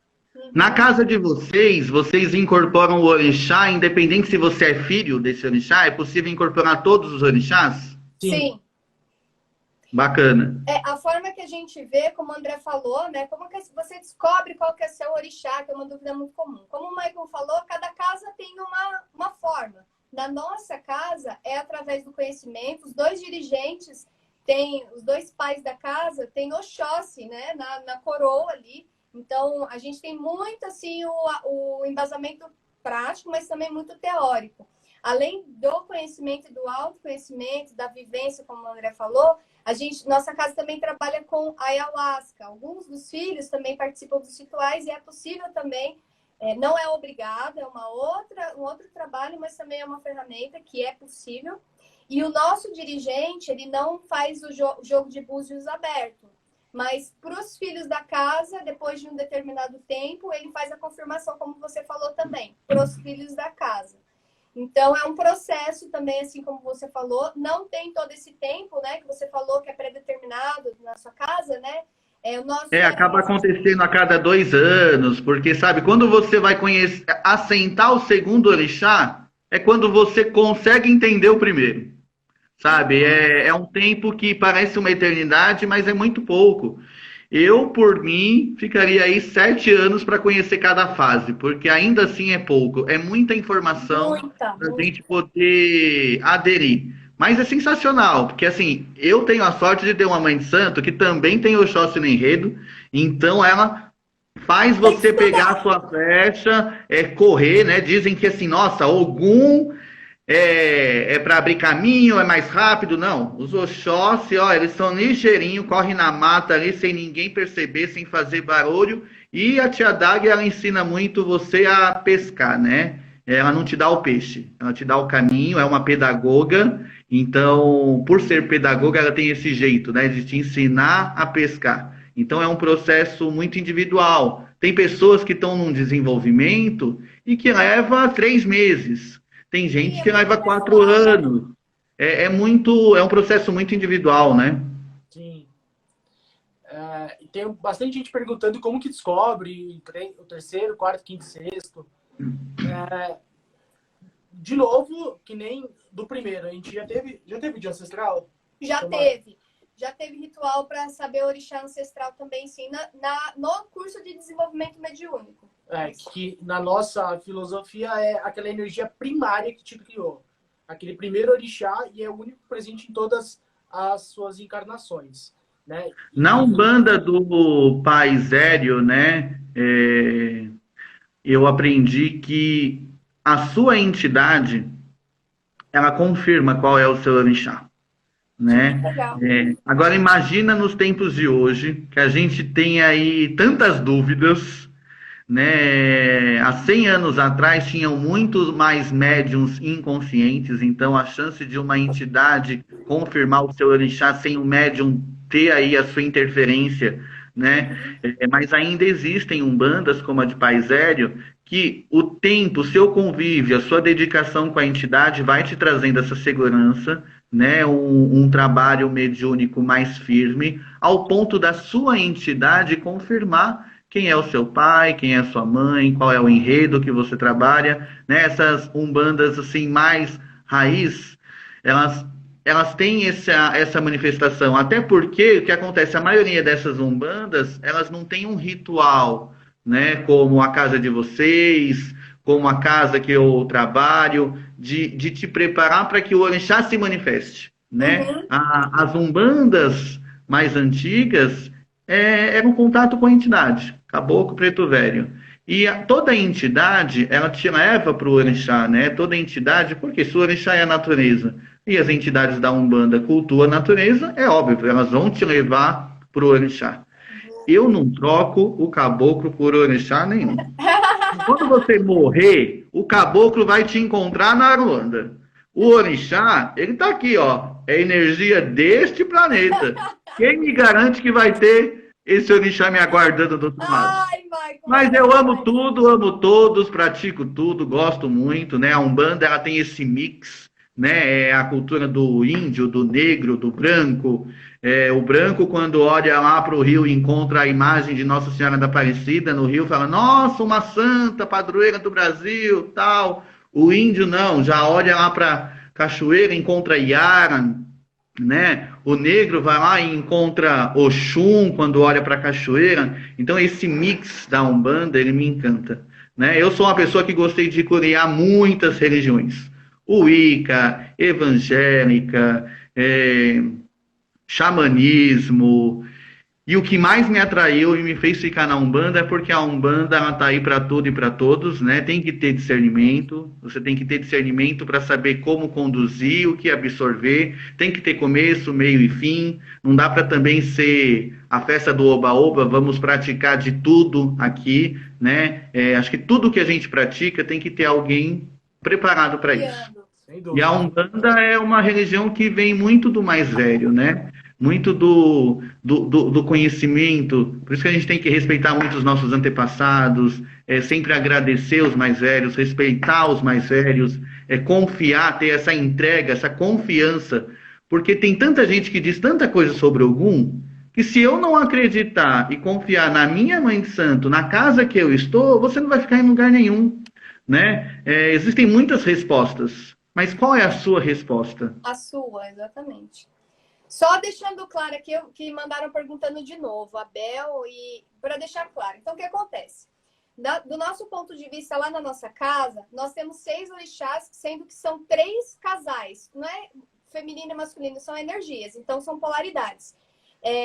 Speaker 3: Na casa de vocês, vocês incorporam o orixá, independente se você é filho desse orixá? É possível incorporar todos os orixás?
Speaker 1: Sim.
Speaker 3: Bacana.
Speaker 1: A forma que a gente vê, como o André falou, né? Como que você descobre qual que é seu orixá, que é uma dúvida muito comum. Como o Michael falou, cada casa tem uma forma. Na nossa casa, é através do conhecimento. Os dois dirigentes os dois pais da casa têm Oxóssi, né? Na coroa ali. Então, a gente tem muito, assim, o embasamento prático, mas também muito teórico. Além do conhecimento e do autoconhecimento, da vivência, como o André falou, nossa casa também trabalha com ayahuasca. Alguns dos filhos também participam dos rituais e é possível também, não é obrigado, é um outro trabalho, mas também é uma ferramenta que é possível. E o nosso dirigente, ele não faz o jogo de búzios aberto. Mas para os filhos da casa, depois de um determinado tempo, ele faz a confirmação, como você falou também, para os filhos da casa. Então, é um processo também, assim como você falou. Não tem todo esse tempo, né, que você falou que é pré-determinado na sua casa, né?
Speaker 3: Acaba acontecendo a cada 2 anos, porque, sabe, quando você vai assentar o segundo orixá, é quando você consegue entender o primeiro. Sabe, é um tempo que parece uma eternidade, mas é muito pouco. Eu, por mim, ficaria aí 7 anos para conhecer cada fase, porque ainda assim é pouco. É muita informação para a gente poder aderir. Mas é sensacional, porque assim, eu tenho a sorte de ter uma mãe de santo que também tem Oxóssi no enredo, então ela faz você pegar a sua flecha, correr, né? Dizem que assim, nossa, Ogum é para abrir caminho, é mais rápido. Não, os Oxóssi, eles são ligeirinho, correm na mata ali sem ninguém perceber, sem fazer barulho. E a tia Dag, ela ensina muito você a pescar, né? Ela não te dá o peixe, ela te dá o caminho, é uma pedagoga. Então, por ser pedagoga, ela tem esse jeito, né, de te ensinar a pescar. Então, é um processo muito individual. Tem pessoas que estão num desenvolvimento e que leva 3 meses. Tem gente que leva 4 anos. É um processo muito individual, né?
Speaker 2: Sim. Tem bastante gente perguntando como que descobre o terceiro, quarto, quinto, sexto. De novo, que nem do primeiro. A gente já teve dia ancestral?
Speaker 1: Já teve ritual para saber orixá ancestral também, sim, no curso de desenvolvimento mediúnico.
Speaker 2: Que na nossa filosofia é aquela energia primária que te criou. Aquele primeiro orixá, e é o único presente em todas as suas encarnações. Né?
Speaker 3: Na Umbanda do Pai Zério, né, eu aprendi que a sua entidade, ela confirma qual é o seu orixá. Né? Agora imagina nos tempos de hoje, que a gente tem aí tantas dúvidas, né? Há 100 anos atrás tinham muitos mais médiums inconscientes, então a chance de uma entidade confirmar o seu orixá sem o médium ter aí a sua interferência, né? Mas ainda existem umbandas como a de Pai Zério, que o tempo, o seu convívio, a sua dedicação com a entidade vai te trazendo essa segurança, né? Um trabalho mediúnico mais firme, ao ponto da sua entidade confirmar quem é o seu pai, quem é a sua mãe, qual é o enredo que você trabalha, né? Essas umbandas assim mais raiz, elas têm essa manifestação, até porque o que acontece, a maioria dessas umbandas, elas não têm um ritual, né? Como a casa de vocês, como a casa que eu trabalho, de te preparar para que o orixá se manifeste, né? As umbandas mais antigas eram um contato com a entidade, caboclo, preto velho. E toda entidade, ela te leva para o orixá, né? Toda entidade, porque se o orixá é a natureza e as entidades da Umbanda cultuam a natureza, é óbvio, elas vão te levar para o orixá. Eu não troco o caboclo por orixá nenhum. Quando você morrer, o caboclo vai te encontrar na Aruanda. O orixá, ele tá aqui, ó. É energia deste planeta. Quem me garante que vai ter esse orixá me aguardando do outro lado?
Speaker 1: Ai, Michael,
Speaker 3: Mas eu amo tudo, amo todos, pratico tudo, gosto muito, né? A Umbanda, ela tem esse mix, né? É a cultura do índio, do negro, do branco. O branco, quando olha lá para o rio e encontra a imagem de Nossa Senhora da Aparecida no rio, fala, nossa, uma santa, padroeira do Brasil, tal. O índio não, já olha lá para cachoeira, encontra Yara, né? O negro vai lá e encontra Oxum quando olha para a cachoeira. Então esse mix da Umbanda, ele me encanta, né? Eu sou uma pessoa que gostei de curiar muitas religiões. Wicca, evangélica, xamanismo. E o que mais me atraiu e me fez ficar na Umbanda é porque a Umbanda ela tá aí para tudo e para todos, né? Tem que ter discernimento, você tem que ter discernimento para saber como conduzir, o que absorver, tem que ter começo, meio e fim. Não dá para também ser a festa do oba-oba, vamos praticar de tudo aqui, né? Acho que tudo que a gente pratica tem que ter alguém preparado para isso. E a Umbanda é uma religião que vem muito do mais velho, né? Muito do conhecimento. Por isso que a gente tem que respeitar muito os nossos antepassados, sempre agradecer os mais velhos, respeitar os mais velhos, confiar, ter essa entrega, essa confiança. Porque tem tanta gente que diz tanta coisa sobre Ogum, que se eu não acreditar e confiar na minha mãe de santo, na casa que eu estou, você não vai ficar em lugar nenhum, né? Existem muitas respostas. Mas qual é a sua resposta?
Speaker 1: A sua, exatamente. Só deixando claro aqui, que mandaram perguntando de novo, a Bel, e para deixar claro. Então, o que acontece? Do nosso ponto de vista, lá na nossa casa, nós temos 6 orixás, sendo que são 3 casais. Não é feminino e masculino, são energias. Então, são polaridades.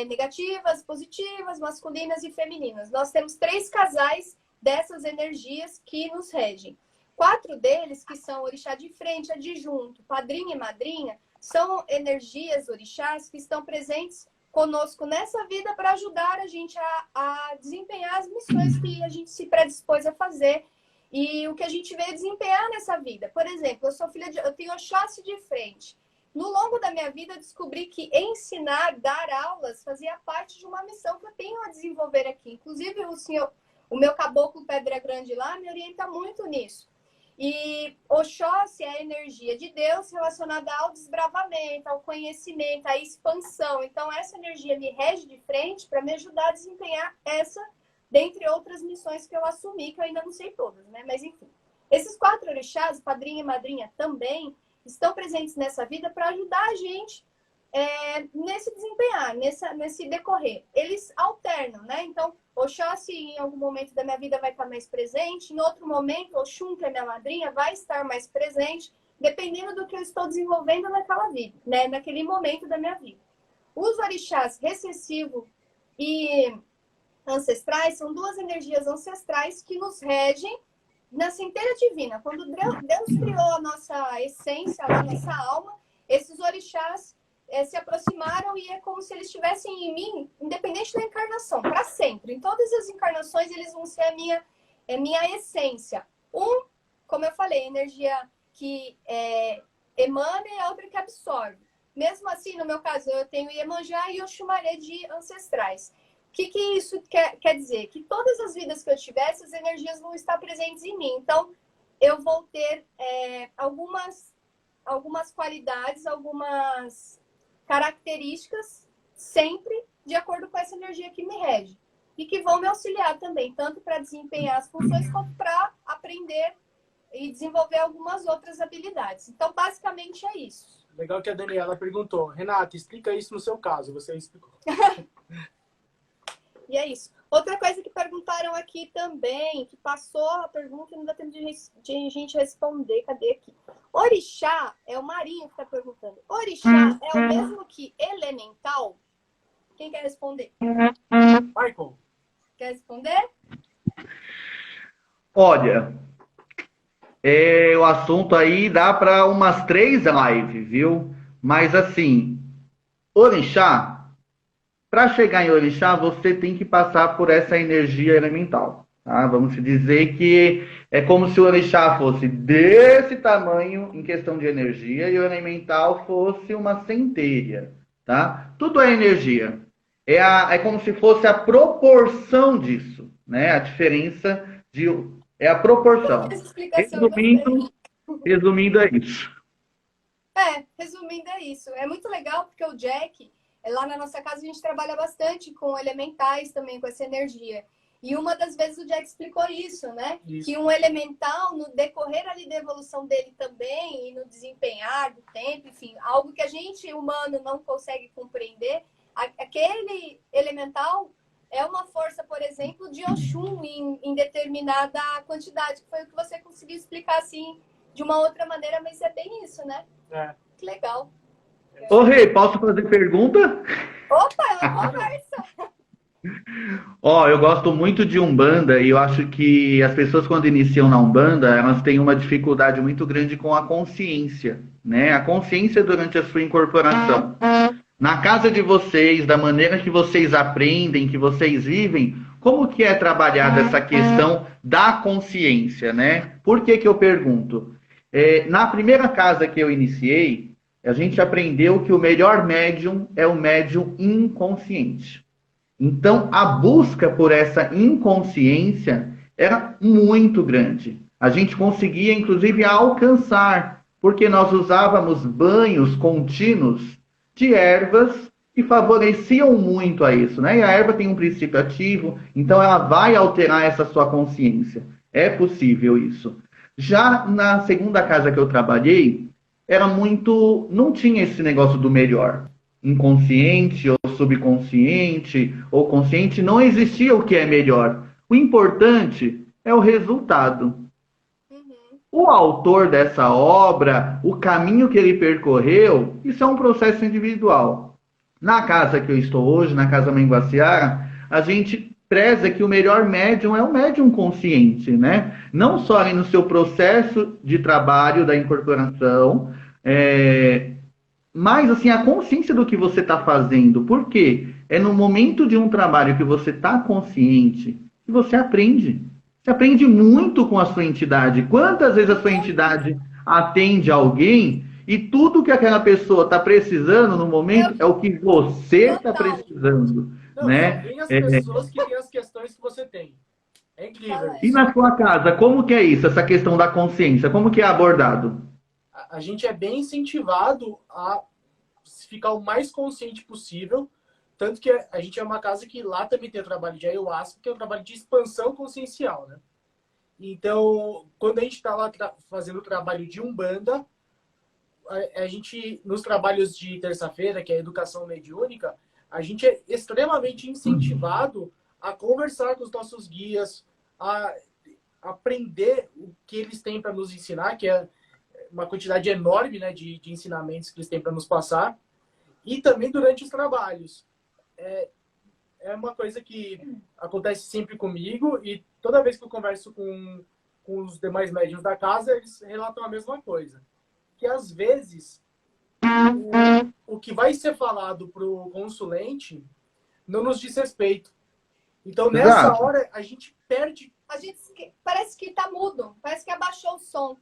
Speaker 1: Negativas, positivas, masculinas e femininas. Nós temos 3 casais dessas energias que nos regem. 4 deles, que são orixá de frente, adjunto, padrinho e madrinha, são energias orixás que estão presentes conosco nessa vida para ajudar a gente a desempenhar as missões que a gente se predispôs a fazer e o que a gente veio desempenhar nessa vida. Por exemplo, eu tenho Oxóssi de frente. No longo da minha vida, eu descobri que ensinar, dar aulas, fazia parte de uma missão que eu tenho a desenvolver aqui. Inclusive, o meu caboclo Pedra Grande lá me orienta muito nisso. E Oxóssi é a energia de Deus relacionada ao desbravamento, ao conhecimento, à expansão. Então, essa energia me rege de frente para me ajudar a desempenhar essa, dentre outras missões que eu assumi, que eu ainda não sei todas, né? Mas, enfim. Esses 4 orixás, padrinho e madrinha também, estão presentes nessa vida para ajudar a gente nesse desempenhar, nesse decorrer. Eles alternam, né? Então, Oxóssi em algum momento da minha vida vai estar mais presente, em outro momento, Oxum, que é minha madrinha, vai estar mais presente, dependendo do que eu estou desenvolvendo naquela vida, né? Naquele momento da minha vida. Os orixás recessivo e ancestrais são 2 energias ancestrais que nos regem na centelha divina. Quando Deus criou a nossa essência, a nossa alma, esses orixás se aproximaram e é como se eles estivessem em mim, independente da encarnação, para sempre. Em todas as encarnações, eles vão ser a minha essência. Como eu falei, energia que emana e a outra que absorve. Mesmo assim, no meu caso, eu tenho Iemanjá e Oxumaré de ancestrais. O que isso quer dizer? Que todas as vidas que eu tiver, essas energias vão estar presentes em mim. Então, eu vou ter algumas qualidades, algumas características sempre de acordo com essa energia que me rege. E que vão me auxiliar também, tanto para desempenhar as funções, quanto para aprender e desenvolver algumas outras habilidades. Então, basicamente, é isso.
Speaker 2: Legal que a Daniela perguntou. Renata, explica isso no seu caso. Você explicou.
Speaker 1: E é isso. Outra coisa que perguntaram aqui também, que passou a pergunta e não dá tempo de gente responder. Cadê aqui? Orixá, é o Marinho que está perguntando. Orixá é o mesmo que elemental? Quem quer responder?
Speaker 2: Michael.
Speaker 1: Quer responder?
Speaker 3: Olha, o assunto aí dá para umas 3 lives, viu? Mas assim, orixá, para chegar em orixá, você tem que passar por essa energia elemental, tá? Vamos dizer que é como se o orixá fosse desse tamanho em questão de energia e o elemental fosse uma centelha, tá? Tudo é energia. É como se fosse a proporção disso, né? A diferença é a proporção.
Speaker 1: Essa explicação eu gostei.
Speaker 3: Resumindo é isso.
Speaker 1: Resumindo é isso. É muito legal porque o Jack, lá na nossa casa, a gente trabalha bastante com elementais também, com essa energia. E uma das vezes o Jack explicou isso, né? Isso. Que um elemental, no decorrer ali da evolução dele também, e no desempenhar do tempo, enfim, algo que a gente, humano, não consegue compreender, aquele elemental é uma força, por exemplo, de Oxum em determinada quantidade, que foi o que você conseguiu explicar assim, de uma outra maneira, mas é bem isso, né? Que legal.
Speaker 3: Ô, Rei, posso fazer pergunta?
Speaker 1: Opa, ela conversa.
Speaker 3: Ó, eu gosto muito de Umbanda e eu acho que as pessoas quando iniciam na Umbanda, elas têm uma dificuldade muito grande com a consciência, né? A consciência durante a sua incorporação. Na casa de vocês, da maneira que vocês aprendem, que vocês vivem, como que é trabalhada essa questão da consciência, né? Por que eu pergunto? Na primeira casa que eu iniciei, a gente aprendeu que o melhor médium é o médium inconsciente. Então, a busca por essa inconsciência era muito grande. A gente conseguia, inclusive, alcançar, porque nós usávamos banhos contínuos de ervas que favoreciam muito a isso, né? E a erva tem um princípio ativo, então ela vai alterar essa sua consciência. É possível isso. Já na segunda casa que eu trabalhei, não tinha esse negócio do melhor. Inconsciente ou subconsciente ou consciente, não existia o que é melhor. O importante é o resultado. O autor dessa obra, o caminho que ele percorreu, isso é um processo individual. Na casa que eu estou hoje, na Casa Menguaciara, a gente preza que o melhor médium é o médium consciente, né? Não só ali no seu processo de trabalho da incorporação, mas assim, a consciência do que você está fazendo. Por quê? É no momento de um trabalho que você está consciente que você aprende. Você aprende muito com a sua entidade. Quantas vezes a sua entidade atende alguém e tudo que aquela pessoa está precisando no momento é o que você está precisando.
Speaker 2: Não,
Speaker 3: né?
Speaker 2: Tem as pessoas que têm as questões que você tem. É incrível.
Speaker 3: E na sua casa, como que é isso, essa questão da consciência? Como que é abordado?
Speaker 2: A gente é bem incentivado a ficar o mais consciente possível. Tanto que a gente é uma casa que lá também tem o trabalho de ayahuasca, que é um trabalho de expansão consciencial, né? Então, quando a gente está lá fazendo o trabalho de Umbanda, a gente, nos trabalhos de terça-feira, que é a educação mediúnica, a gente é extremamente incentivado a conversar com os nossos guias, a aprender o que eles têm para nos ensinar, que é uma quantidade enorme, né, de ensinamentos que eles têm para nos passar, e também durante os trabalhos. É uma coisa que acontece sempre comigo, e toda vez que eu converso com os demais médiuns da casa, eles relatam a mesma coisa. Que às vezes o que vai ser falado para o consulente não nos diz respeito. Então, nessa hora, a gente perde.
Speaker 1: Parece que tá mudo, parece que abaixou o som.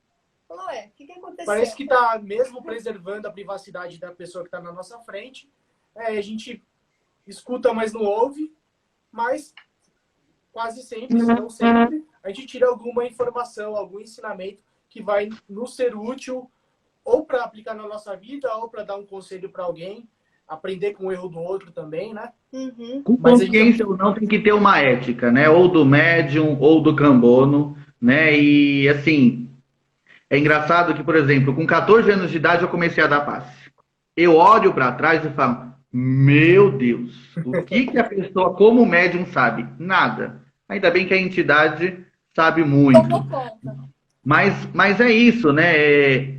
Speaker 1: Falou, o que aconteceu?
Speaker 2: Parece que tá mesmo preservando a privacidade da pessoa que está na nossa frente. A gente escuta, mas não ouve. Mas quase sempre, se não sempre, a gente tira alguma informação, algum ensinamento que vai nos ser útil ou para aplicar na nossa vida, ou para dar um conselho para alguém, aprender com o erro do outro também, né?
Speaker 3: Com consciência ou não, tem que ter uma ética, né? Ou do médium, ou do cambono, né? E, assim, é engraçado que, por exemplo, com 14 anos de idade eu comecei a dar passe. Eu olho para trás e falo, meu Deus, o que a pessoa, como médium, sabe? Nada. Ainda bem que a entidade sabe muito. Mas é isso, né?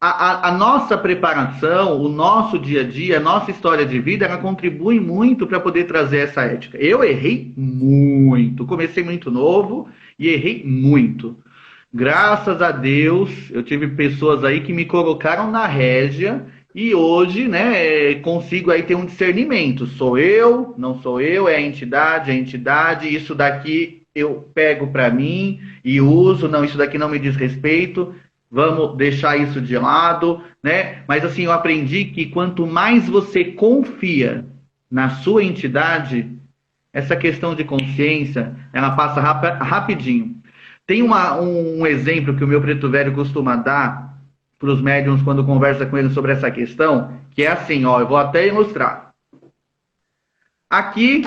Speaker 3: a nossa preparação, o nosso dia a dia, a nossa história de vida, ela contribui muito para poder trazer essa ética. Eu errei muito, comecei muito novo e errei muito. Graças a Deus, eu tive pessoas aí que me colocaram na rédea e hoje, né, consigo aí ter um discernimento. Sou eu, não sou eu, é a entidade, isso daqui eu pego para mim e uso, não, isso daqui não me diz respeito. Vamos deixar isso de lado, né? Mas assim, eu aprendi que quanto mais você confia na sua entidade, essa questão de consciência, ela passa rapidinho. Tem um exemplo que o meu preto velho costuma dar para os médiums quando conversa com eles sobre essa questão, que é assim, ó, eu vou até ilustrar. Aqui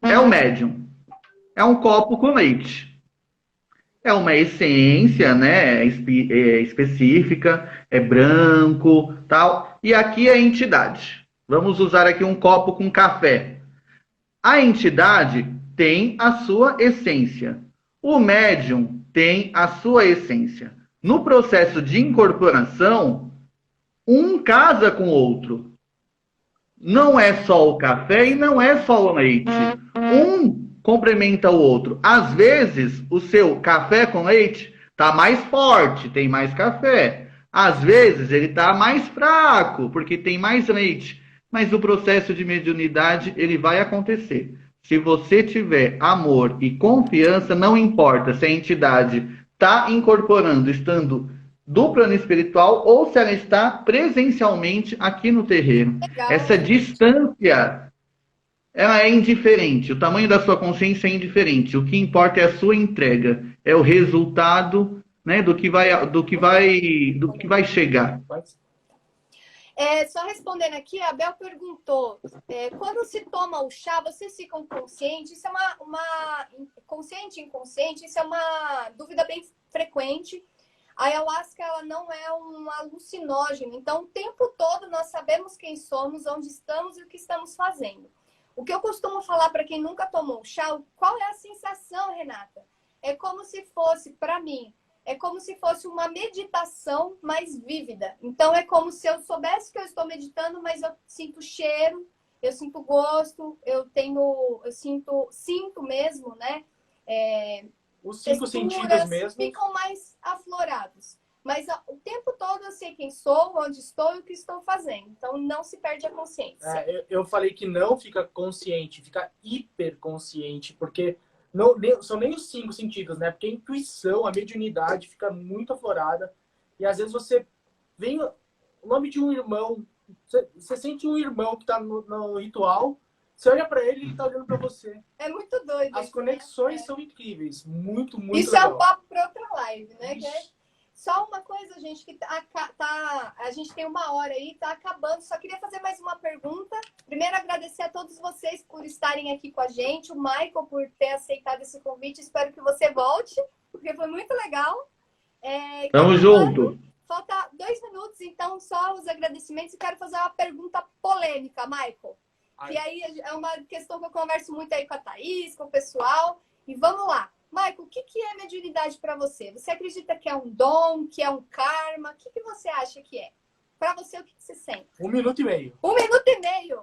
Speaker 3: é o médium. É um copo com leite. É uma essência, né, específica, é branco, tal. E aqui é a entidade. Vamos usar aqui um copo com café. A entidade tem a sua essência. O médium tem a sua essência. No processo de incorporação, um casa com o outro. Não é só o café e não é só o leite. Um complementa o outro. Às vezes, o seu café com leite está mais forte, tem mais café. Às vezes, ele está mais fraco, porque tem mais leite. Mas o processo de mediunidade, ele vai acontecer. Se você tiver amor e confiança, não importa se a entidade está incorporando, estando do plano espiritual, ou se ela está presencialmente aqui no terreno.
Speaker 1: Legal.
Speaker 3: Essa distância, ela é indiferente. O tamanho da sua consciência é indiferente. O que importa é a sua entrega. É o resultado, né, do que vai chegar.
Speaker 1: Só respondendo aqui, a Bel perguntou, quando se toma o chá, vocês ficam conscientes? Isso é consciente e inconsciente, isso é uma dúvida bem frequente. A ayahuasca, ela não é um alucinógeno, então o tempo todo nós sabemos quem somos, onde estamos e o que estamos fazendo. O que eu costumo falar para quem nunca tomou chá, qual é a sensação, Renata? É como se fosse, para mim, é como se fosse uma meditação mais vívida. Então, é como se eu soubesse que eu estou meditando, mas eu sinto cheiro, eu sinto gosto, eu sinto mesmo, né?
Speaker 2: Os 5 sentidos mesmo
Speaker 1: ficam mais aflorados. Mas o tempo todo eu sei quem sou, onde estou e o que estou fazendo. Então, não se perde a consciência.
Speaker 2: Eu falei que não fica consciente, fica hiperconsciente, porque são nem os 5 sentidos, né? Porque a intuição, a mediunidade fica muito aflorada. E às vezes você vem o nome de um irmão, você sente um irmão que está no ritual, você olha para ele e ele está olhando para você.
Speaker 1: É muito doido.
Speaker 2: As conexões são incríveis. Muito, muito
Speaker 1: Isso
Speaker 2: legal.
Speaker 1: é um papo para outra live, né? Só uma coisa, gente, que a gente tem 1 hora aí, tá acabando. Só queria fazer mais uma pergunta. Primeiro, agradecer a todos vocês por estarem aqui com a gente. O Michael por ter aceitado esse convite. Espero que você volte, porque foi muito legal.
Speaker 3: Tamo junto.
Speaker 1: Falta 2 minutos, então só os agradecimentos. E quero fazer uma pergunta polêmica, Michael. Que aí é uma questão que eu converso muito aí com a Thaís, com o pessoal. E vamos lá. Michael, o que é mediunidade para você? Você acredita que é um dom, que é um karma? O que você acha que é? Para você, o que você sente?
Speaker 2: 1 minuto e meio.
Speaker 1: 1 minuto e meio.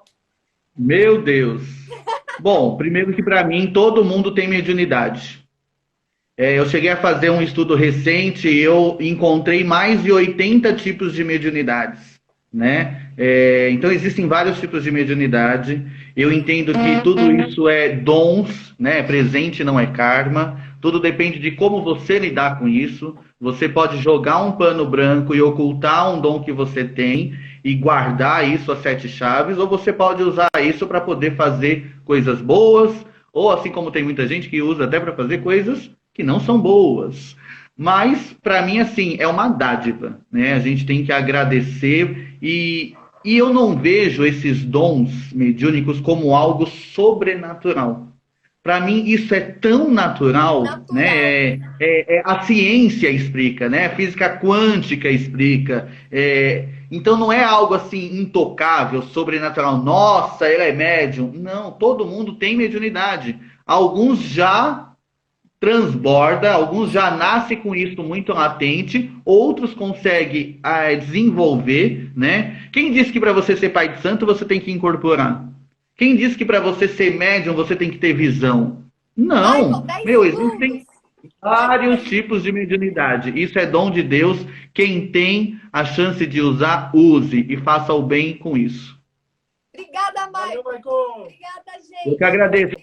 Speaker 3: Meu Deus. Bom, primeiro que para mim, todo mundo tem mediunidade. Eu cheguei a fazer um estudo recente e eu encontrei mais de 80 tipos de mediunidades, né? Então, existem vários tipos de mediunidade. Eu entendo que tudo isso é dons, né? Presente não é karma. Tudo depende de como você lidar com isso. Você pode jogar um pano branco e ocultar um dom que você tem e guardar isso às 7 chaves, ou você pode usar isso para poder fazer coisas boas, ou assim como tem muita gente que usa até para fazer coisas que não são boas. Mas, para mim, assim, é uma dádiva, né? A gente tem que agradecer e eu não vejo esses dons mediúnicos como algo sobrenatural. Para mim, isso é tão natural, né? A ciência explica, né? A física quântica explica. Então, não é algo assim intocável, sobrenatural. Nossa, ele é médium. Não, todo mundo tem mediunidade. Alguns já transborda, alguns já nascem com isso muito latente, outros conseguem desenvolver, né? Quem disse que para você ser pai de santo você tem que incorporar? Quem disse que para você ser médium você tem que ter visão? Não, meu, existem vários tipos de mediunidade. Isso é dom de Deus. Quem tem a chance de usar, use e faça o bem com isso.
Speaker 1: Obrigada,
Speaker 2: Valeu,
Speaker 1: Michael.
Speaker 2: Michael.
Speaker 1: Obrigada,
Speaker 3: Eu
Speaker 1: gente.
Speaker 3: que agradeço.